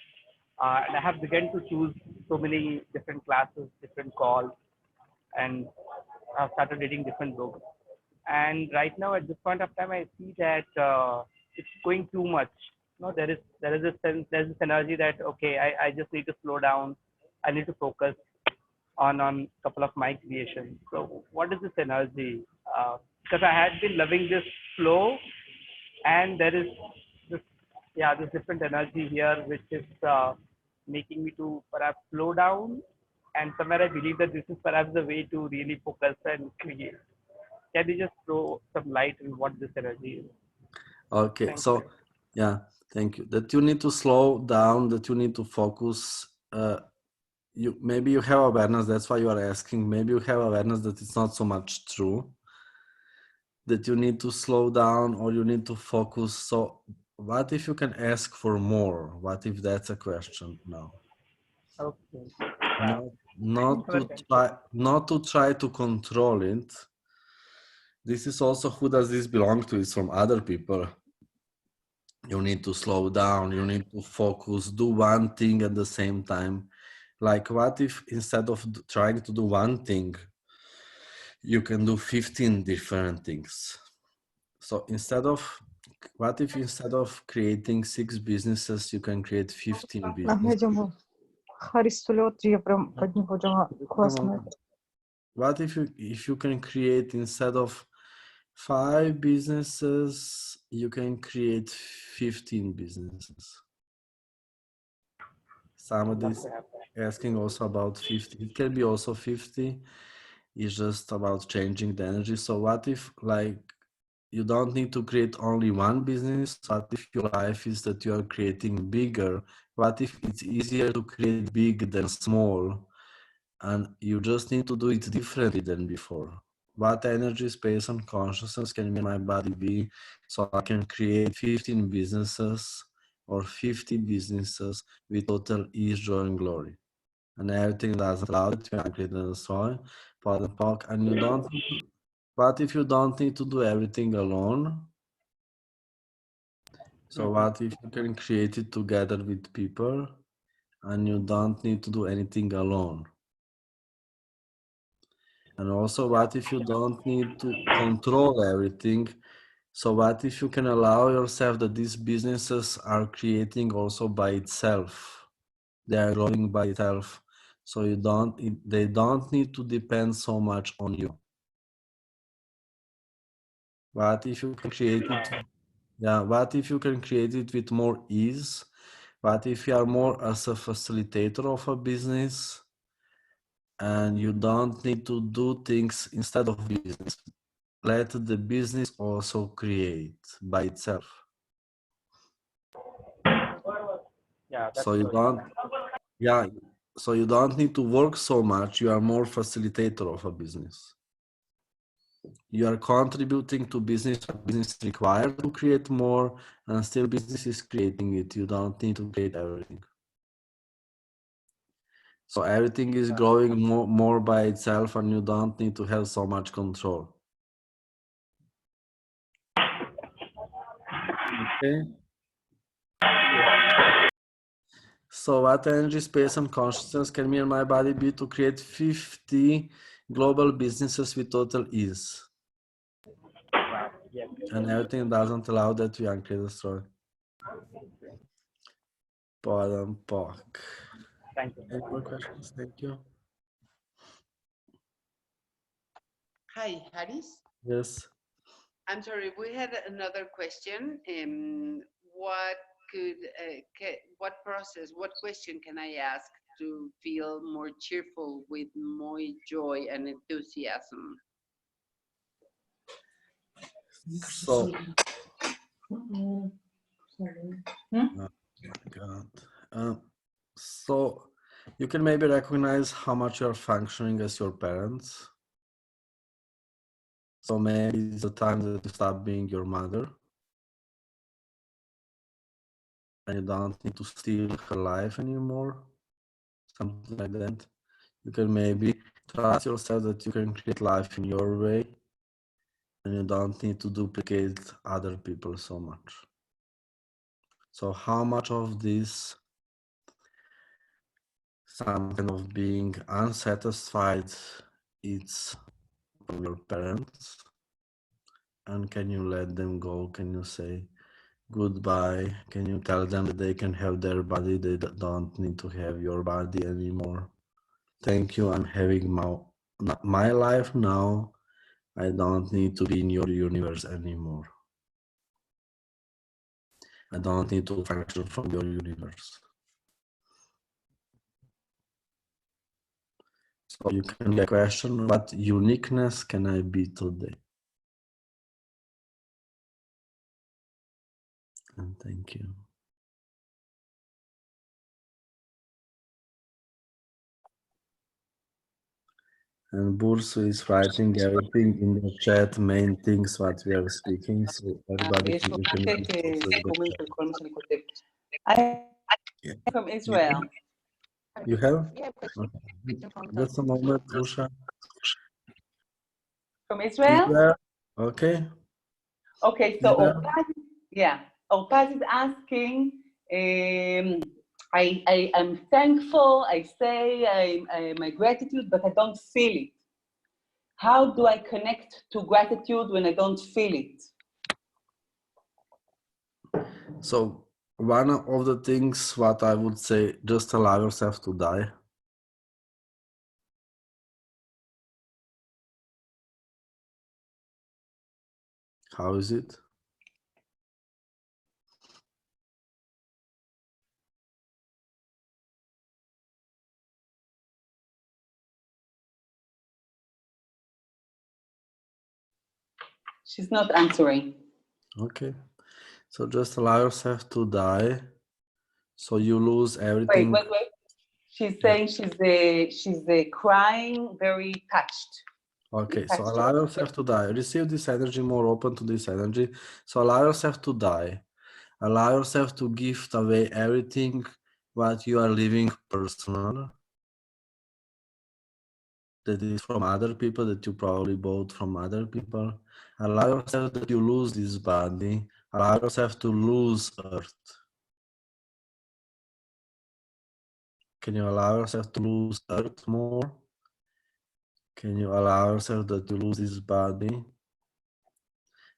And I have begun to choose so many different classes, different calls, and I've started reading different books. And right now, at this point of time, I see that it's going too much. No, there is this sense, there's this energy that okay, I just need to slow down. I need to focus on couple of my creations. So what is this energy? Because I had been loving this flow, and there is this this different energy here which is making me to perhaps slow down. And somewhere I believe that this is perhaps the way to really focus and create. Can you just throw some light on what this energy is? Okay, Thanks. so yeah, thank you. That you need to slow down, that you need to focus. Maybe you have awareness, that's why you are asking. Maybe you have awareness that it's not so much true, that you need to slow down or you need to focus. So what if you can ask for more? What if that's a question now? Okay. Wow. Not to try to control it. This is also, who does this belong to? It's from other people. You need to slow down, you need to focus, do one thing at the same time. Like what if instead of trying to do one thing, you can do 15 different things. So what if instead of creating 6 businesses, you can create 15 businesses? What if you can create, instead of 5 businesses, you can create 15 businesses? Somebody's asking also about 50. It can be also 50. It's just about changing the energy. So what if, like, you don't need to create only one business? What if your life is that you are creating bigger? What if it's easier to create big than small, and you just need to do it differently than before? What energy, space, and consciousness can my body be, so I can create 15 businesses or 50 businesses with total ease, joy, and glory? And everything that's allowed to be created and destroyed, part and park, and you don't. What if you don't need to do everything alone? So what if you can create it together with people, and you don't need to do anything alone? And also, what if you don't need to control everything? So what if you can allow yourself that these businesses are creating also by itself? They are growing by itself. So they don't need to depend so much on you. What if you can create it? Yeah, what if you can create it with more ease? What if you are more as a facilitator of a business, and you don't need to do things instead of business? Let the business also create by itself. Yeah, that's So you good. don't, yeah, so you don't need to work so much. You are more facilitator of a business. You are contributing to business. Business is required to create more, and still business is creating it. You don't need to create everything. So everything is growing more by itself, and you don't need to have so much control. Okay. So what energy, space, and consciousness can me and my body be to create 50 global businesses with total ease? Wow. Yes. And everything doesn't allow that to uncreate destroy. Pardon, Park. Thank you. Any more questions? Thank you. Hi, Haris. Yes. I'm sorry, we had another question. What process, what question can I ask to feel more cheerful with more joy and enthusiasm? So, oh my God. So you can maybe recognize how much you're functioning as your parents. So maybe it's the time that you stop being your mother, and you don't need to steal her life anymore. Something like that. You can maybe trust yourself that you can create life in your way, and you don't need to duplicate other people so much. So how much of this, some kind of being unsatisfied, it's from your parents? And can you let them go? Can you say goodbye? Can you tell them that they can have their body? They don't need to have your body anymore. Thank you. I'm having my life now. I don't need to be in your universe anymore. I don't need to function from your universe. So you can question, what uniqueness can I be today? And thank you. And Bursu is writing everything in the chat, main things what we are speaking, so everybody יש can לו can לתת the סיכומים chat. של כל מה שאני כותבת. I'm from Israel. You have? Okay. Just a moment, Usha. From Israel? Israel? Okay. Okay, so Israel? Orpaz is asking, I'm thankful, I say my gratitude, but I don't feel it. how do I connect to gratitude when I don't feel it? So one of the things what I would say, just allow yourself to die. How is it? She's not answering. Okay. So just allow yourself to die. So you lose Wait, everything. wait, wait. She's saying she's crying, very touched. Okay, so allow yourself to die. Receive this energy, more open to this energy. So allow yourself to die. Allow yourself to give away everything what you are living personal. That is from other people, that you probably bought from other people. Allow yourself that you lose this body. Allow yourself to lose earth. Can you allow yourself to lose earth more? Can you allow yourself that you lose this body?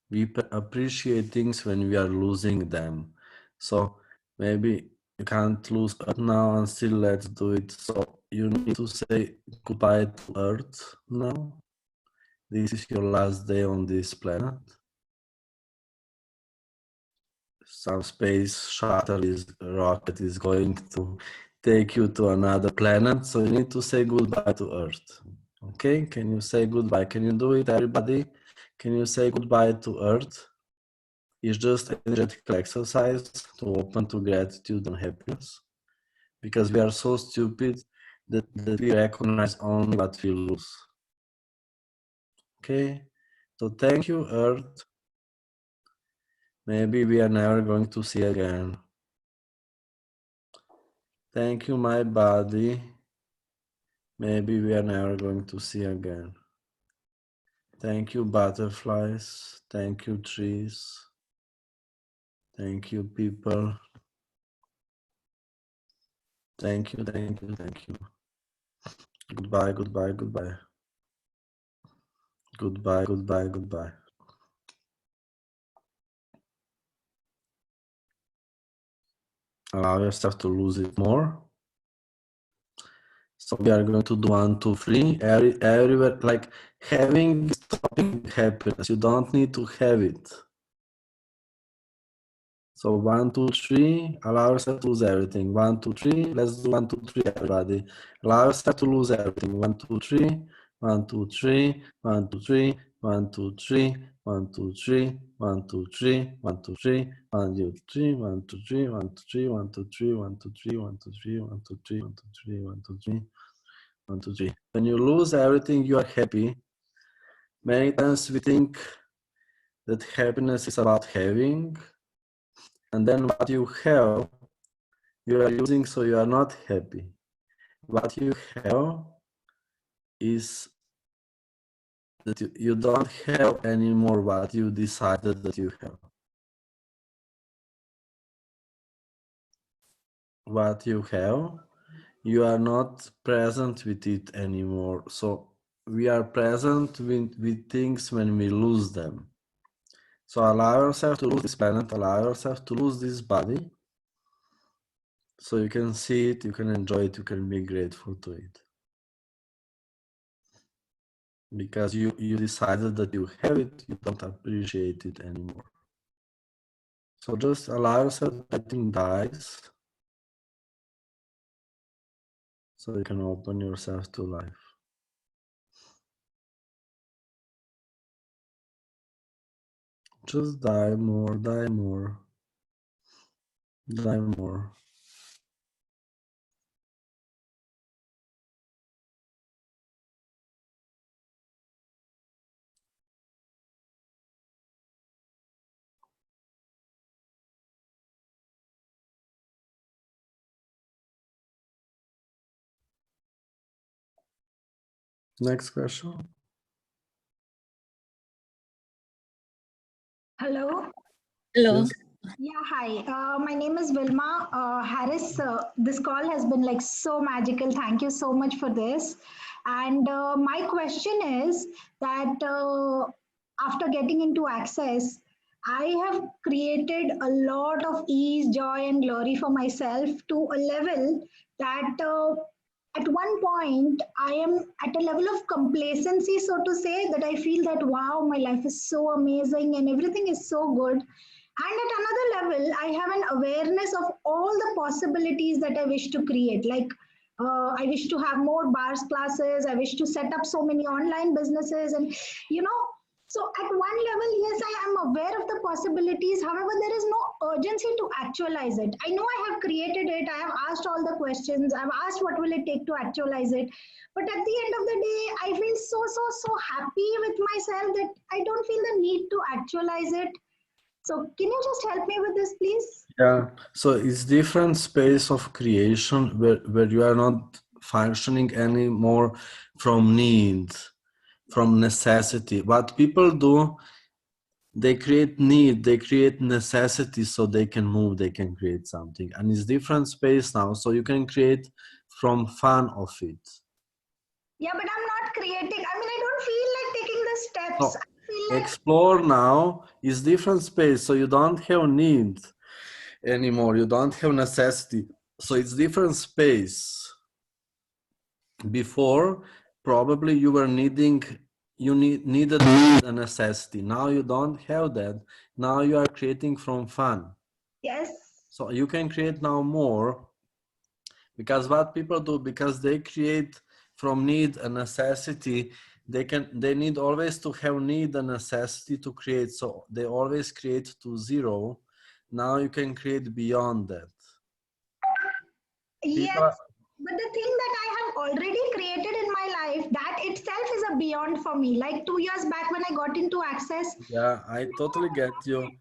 We appreciate things when we are losing them. So maybe you can't lose earth now and still let's do it. So you need to say goodbye to earth now. This is your last day on this planet. Some space shuttle rocket is going to take you to another planet. So you need to say goodbye to earth. Okay, can you say goodbye? Can you do it, everybody? Can you say goodbye to earth? It's just energetical exercise to open to gratitude and happiness. Because we are so stupid that we recognize only what we lose. Okay, so thank you, earth. Maybe we are never going to see again. Thank you, my body. Maybe we are never going to see again. Thank you, butterflies. Thank you, trees. Thank you, people. Thank you, thank you, thank you. Goodbye, goodbye, goodbye. Goodbye, goodbye, goodbye. Allow yourself to lose it more. So we are going to do 1, 2, 3. Everywhere, like having stopping happiness. You don't need to have it. So 1, 2, 3. Allow yourself to lose everything. 1, 2, 3. Let's do 1, 2, 3. Everybody. Allow yourself to lose everything. 1, 2, 3. 1, 2, 3. 1, 2, 3. 1, 2, 3. 1, 2, 3. 1, 2, 3. 1, 2, 3. 1, 2, 3. 1, 2, 3. 1, 2, 3. 1, 2, 3. 1, 2, 3. 1, 2, 3. 1, 2, 3. 1, 2, 3. 1, 2, 3. 1, 2, 3. When you lose everything, you are happy. Many times we think that happiness is about having, and then what you have, you are using, so you are not happy. What you have is that you don't have anymore what you decided that you have. What you have, you are not present with it anymore. So we are present with things when we lose them. So allow yourself to lose this planet, allow yourself to lose this body. So you can see it, you can enjoy it, you can be grateful to it. Because you decided that you have it, you don't appreciate it anymore. So just allow yourself that thing dies. So you can open yourself to life. Just die more, die more, die more. Next question. Hello. Hello. Yes. Yeah, hi. My name is Vilma Harris. This call has been like so magical. Thank you so much for this. And my question is that after getting into Access, I have created a lot of ease, joy, and glory for myself to a level that at one point I am at a level of complacency, so to say, that I feel that wow, my life is so amazing and everything is so good. And at another level, I have an awareness of all the possibilities that I wish to create. Like I wish to have more bars classes. I wish to set up so many online businesses, and you know. So at one level, yes, I am aware of the possibilities. However, there is no urgency to actualize it. I know I have created it. I have asked all the questions. I've asked what will it take to actualize it. But at the end of the day, I feel so happy with myself that I don't feel the need to actualize it. So can you just help me with this, please? Yeah, so it's different space of creation where you are not functioning anymore from need, from necessity. What people do, they create need, they create necessity so they can move, they can create something. And it's different space now, so you can create from fun of it. Yeah, but I'm not creating. I mean, I don't feel like taking the steps. So I feel like explore now is different space, so you don't have need anymore, you don't have necessity, so it's different space. Before probably you were needing, you needed a necessity. Now you don't have that. Now you are creating from fun. yes. So you can create now more, because what people do, because they create from need a necessity, they need always to have need and necessity to create, so they always create to zero. Now you can create beyond that. Yes, People, but the thing that I have already created in my life, that itself is a beyond for me. Like 2 years back when I got into Access, yeah, I totally get you.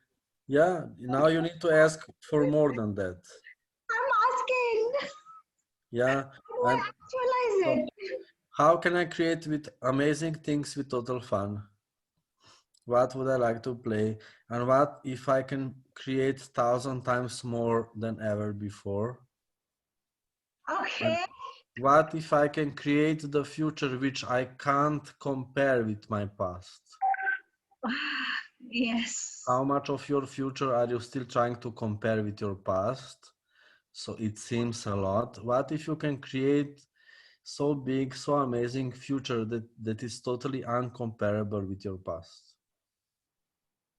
Yeah, now you need to ask for more than that. I'm asking, Yeah, how do I and actualize so it? how can I create with amazing things with total fun? What would I like to play? And what if I can create 1,000 times more than ever before? And Okay. what if I can create the future which I can't compare with my past? Yes. How much of your future are you still trying to compare with your past? So it seems a lot. What if you can create so big, so amazing future that is totally uncomparable with your past?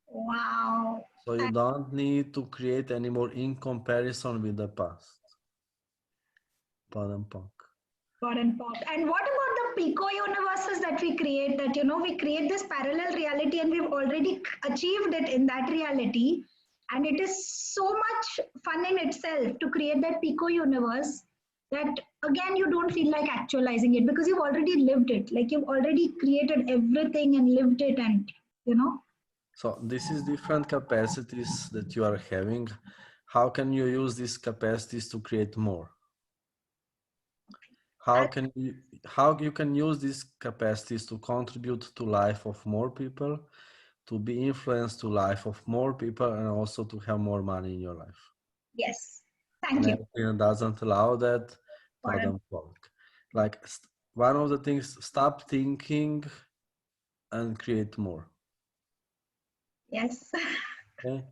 Wow. So you don't need to create anymore in comparison with the past. Pardon, Punk. God and pop. And what about the pico universes that we create? That we create this parallel reality, and we've already achieved it in that reality. And it is so much fun in itself to create that pico universe that again you don't feel like actualizing it because you've already lived it. Like you've already created everything and lived it, and So this is different capacities that you are having. How can you use these capacities to create more? How you can use these capacities to contribute to life of more people, to be influenced to life of more people, and also to have more money in your life. Yes. Thank And you. everything doesn't allow that. Like one of the things, stop thinking and create more. Yes. Okay.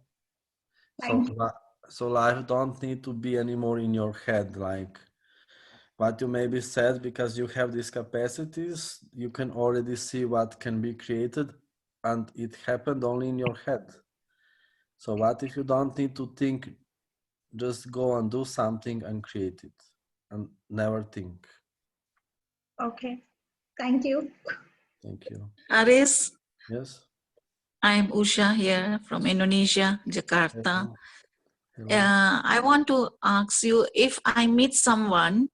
Thank you. So life don't need to be anymore in your head, like what you maybe said, because you have these capacities, you can already see what can be created, and it happened only in your head. So what if you don't need to think, just go and do something and create it and never think. Okay. Thank you. Thank you. Aris, Yes. I'm Usha here from Indonesia, Jakarta. Hello. I want to ask you, if I meet someone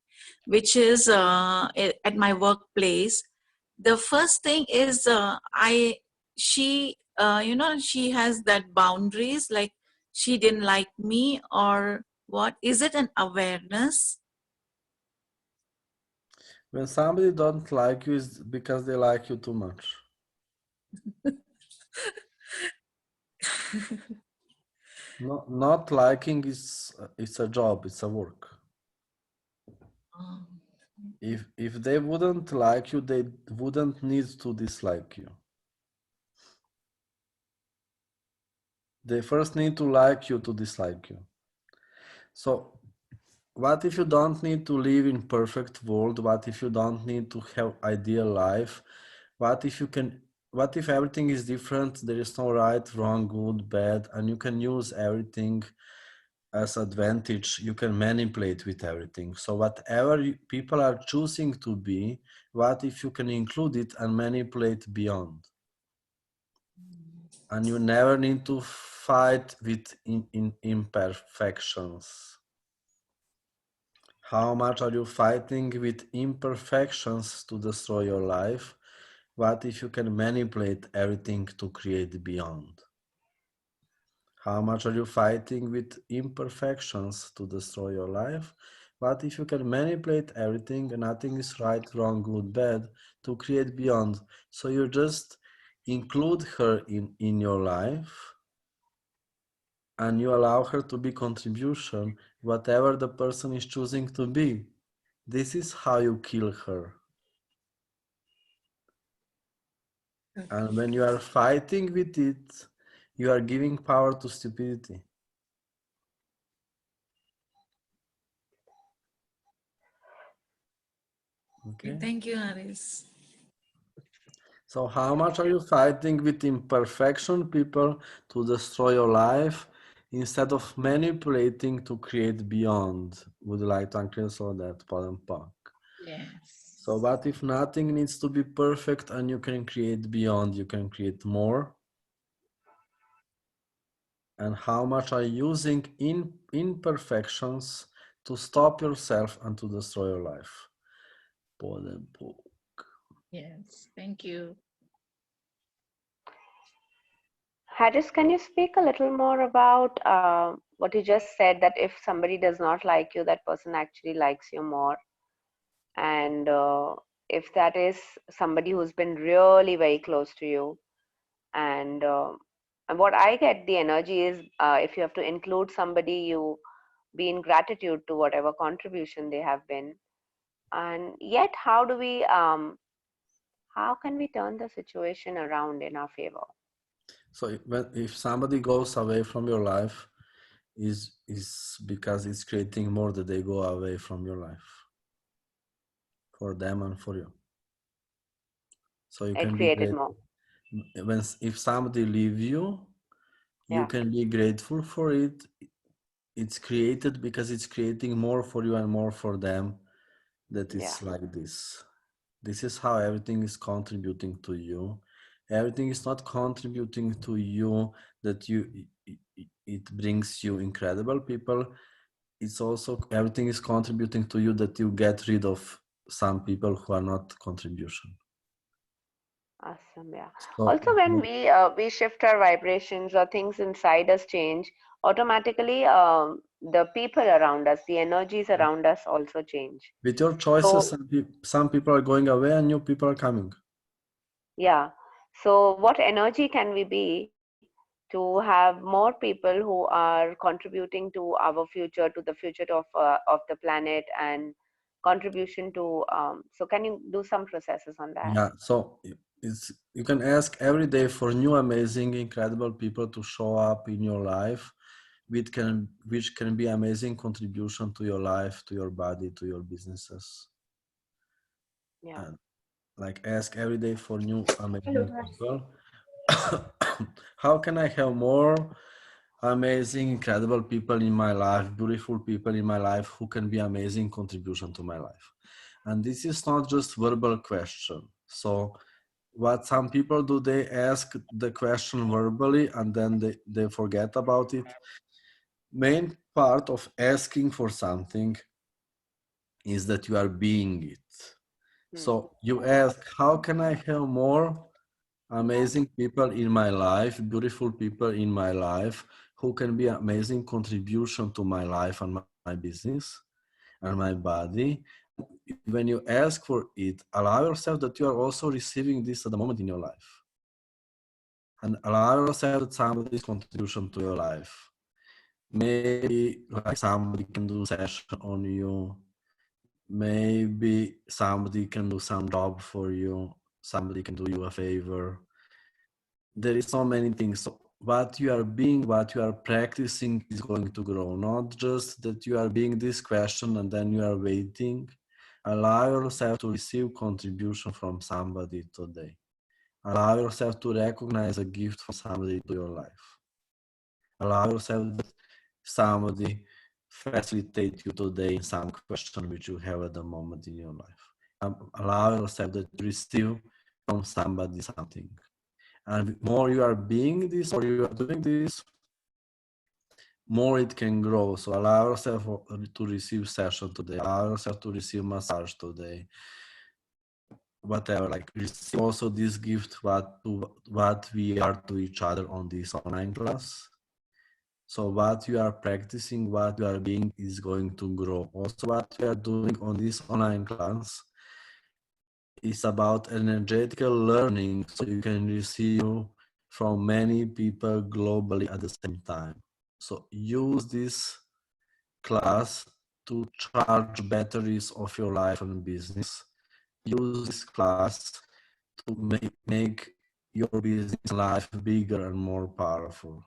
which is at my workplace, the first thing is she has that boundaries, like she didn't like me, or what? Is it an awareness? When somebody don't like you, is because they like you too much. Not liking is, it's a job, it's a work. If they wouldn't like you, they wouldn't need to dislike you. They first need to like you to dislike you. So what if you don't need to live in perfect world? What if you don't need to have ideal life? What if everything is different? There is no right, wrong, good, bad, and you can use everything as advantage. You can manipulate with everything. So whatever people are choosing to be, what if you can include it and manipulate beyond? And you never need to fight with imperfections. How much are you fighting with imperfections to destroy your life? What if you can manipulate everything to create beyond? How much are you fighting with imperfections to destroy your life? What if you can manipulate everything and nothing is right, wrong, good, bad to create beyond? So you just include her in your life and you allow her to be contribution, whatever the person is choosing to be. This is how you kill her. And when you are fighting with it, you are giving power to stupidity. Okay. Thank you, Haris. So how much are you fighting with imperfection people to destroy your life instead of manipulating to create beyond? Would you like to answer that, Paul Park? Yes. So what if nothing needs to be perfect and you can create beyond, you can create more? And how much are you using imperfections to stop yourself and to destroy your life? Paul Park. Yes, thank you. Haris, can you speak a little more about what you just said, that if somebody does not like you, that person actually likes you more? And if that is somebody who's been really very close to you, and what I get the energy is if you have to include somebody, you be in gratitude to whatever contribution they have been. And yet, how can we turn the situation around in our favor? So if somebody goes away from your life, is because it's creating more that they go away from your life for them and for you. So you It can be created great more. if somebody leave you, you Yeah. can be grateful for it. It's created because it's creating more for you and more for them. That it's like this. This is how everything is contributing to you. Everything is not contributing to you that it brings you incredible people. It's also everything is contributing to you that you get rid of some people who are not contribution. Awesome. Yeah. So Also, when we shift our vibrations or things inside us change, automatically the people around us, the energies around us also change. with your choices, So some people are going away and new people are coming. yeah. So what energy can we be to have more people who are contributing to our future, to the future of the planet, and contribution to so can you do some processes on that? Yeah, so you can ask every day for new amazing incredible people to show up in your life which can be amazing contribution to your life, to your body, to your businesses. Yeah. And like ask every day for new amazing people. How can I have more amazing incredible people in my life, beautiful people in my life who can be amazing contribution to my life? And this is not just verbal question. So what some people do, they ask the question verbally and then they forget about it. Main part of asking for something is that you are being it. So you ask, how can I have more amazing people in my life, beautiful people in my life who can be amazing contribution to my life and my business and my body? When you ask for it, allow yourself that you are also receiving this at the moment in your life. And allow yourself that somebody's contribution to your life. Maybe like somebody can do session on you. maybe somebody can do some job for you, somebody can do you a favor. There is so many things. So what you are being, what you are practicing is going to grow, not just that you are being this question and then you are waiting. Allow yourself to receive contribution from somebody today. Allow yourself to recognize a gift from somebody to your life. Allow yourself that somebody facilitate you today in some question which you have at the moment in your life. Allow yourself to receive from somebody something. And more you are being this, or you are doing this, more it can grow. So allow yourself to receive session today. Allow yourself to receive massage today. Whatever, like receive also this gift what we are to each other on this online class. So what you are practicing, what you are being is going to grow. Also what you are doing on this online class is about energetical learning, so you can receive from many people globally at the same time. So use this class to charge batteries of your life and business. Use this class to make your business life bigger and more powerful.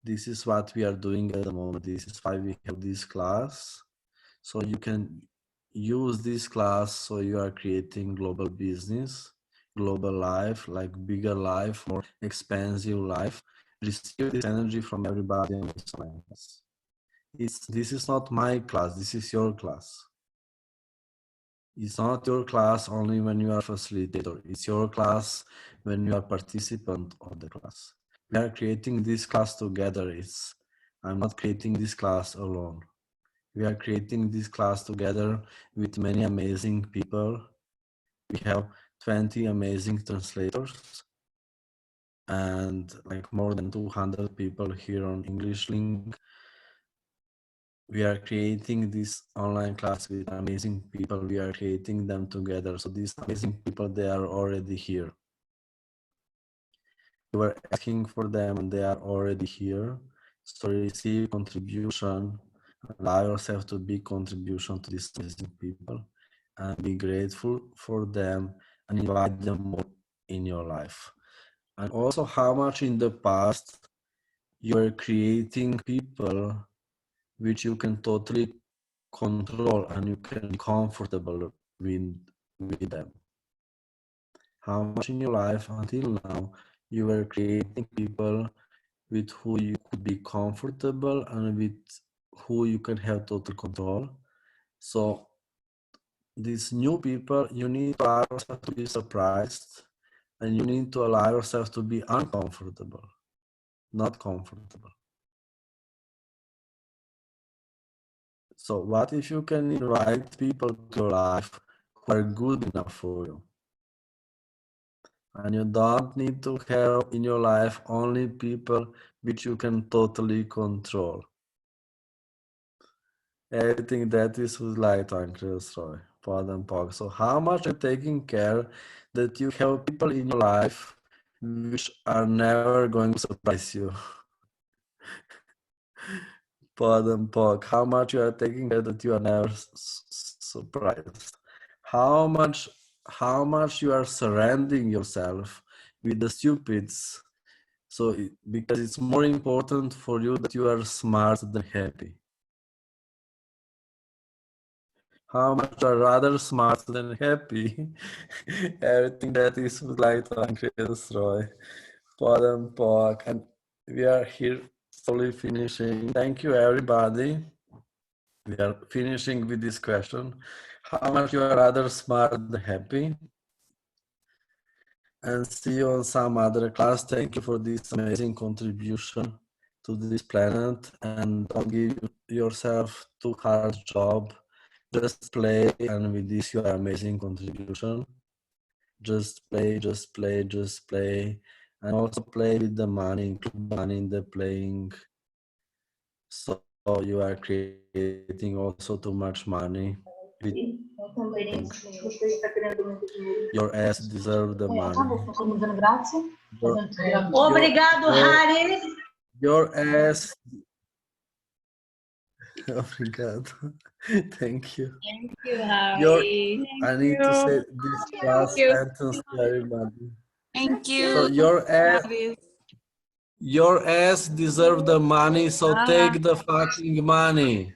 This is what we are doing at the moment. This is why we have this class. So you can use this class so you are creating global business, global life, like bigger life, more expansive life. Receive this energy from everybody in this class. This is not my class, this is your class. It's not your class only when you are facilitator. It's your class when you are participant of the class. We are creating this class together. I'm not creating this class alone. We are creating this class together with many amazing people. We have 20 amazing translators and like more than 200 people here on English link. We are creating this online class with amazing people. We are creating them together. So these amazing people, they are already here. You were asking for them and they are already here. So receive contribution. Allow yourself to be contribution to these amazing people and be grateful for them and invite them more in your life. And also how much in the past you are creating people which you can totally control and you can be comfortable with them. How much in your life until now you were creating people with who you could be comfortable and with who you can have total control. So these new people, you need to allow yourself to be surprised and you need to allow yourself to be uncomfortable, not comfortable. So what if you can invite people to your life who are good enough for you? And you don't need to have in your life only people which you can totally control. Everything that is with light on Roy, Pod and Pog. So how much are you taking care that you have people in your life which are never going to surprise you? Pod and Pog, how much you are taking care that you are never surprised? How much you are surrounding yourself with the stupids? So because it's more important for you that you are smart than happy. How much are rather smart than happy? Everything that is light on Roy, Pod and Pog, and we are here slowly finishing. Thank you, everybody. We are finishing with this question. How much you are rather smart than happy? And see you on some other class. Thank you for this amazing contribution to this planet, and don't give yourself too hard job. Just play, and with this your amazing contribution. Just play, just play, just play, and also play with the money, include money in the playing. So you are creating also too much money. Your ass deserve the money. Obrigado, Haris. Your ass. Obrigado. Thank you. Thank you, Your, Harry. I need to say this last you. sentence to everybody. Thank you. So your ass deserve the money, so take the fucking money.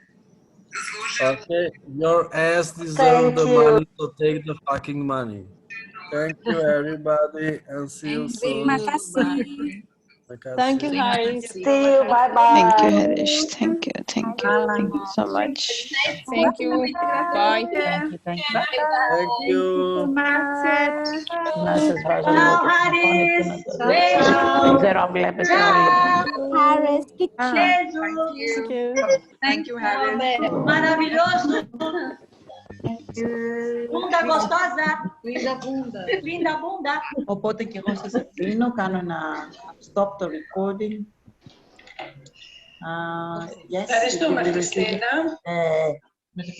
Okay? Your ass deserve the money, so take the fucking money. Thank you, everybody, and see you soon. Thank you, Harry. See you. Bye bye. Thank you, Harish. Thank you. Thank you. Thank you so much. Thank you. Bye. Thank you. Thank Thank you so you. much. Ciao, Haris. Ciao. Harris, good Gesù. Thank you. Thank you, Harris. Maravilhoso. Bunda gostosa. Linda bunda. Οπότε και εγώ σας αφήνω, κάνω ένα stop το recording. Yes, Ευχαριστούμε, Χριστίνα. με το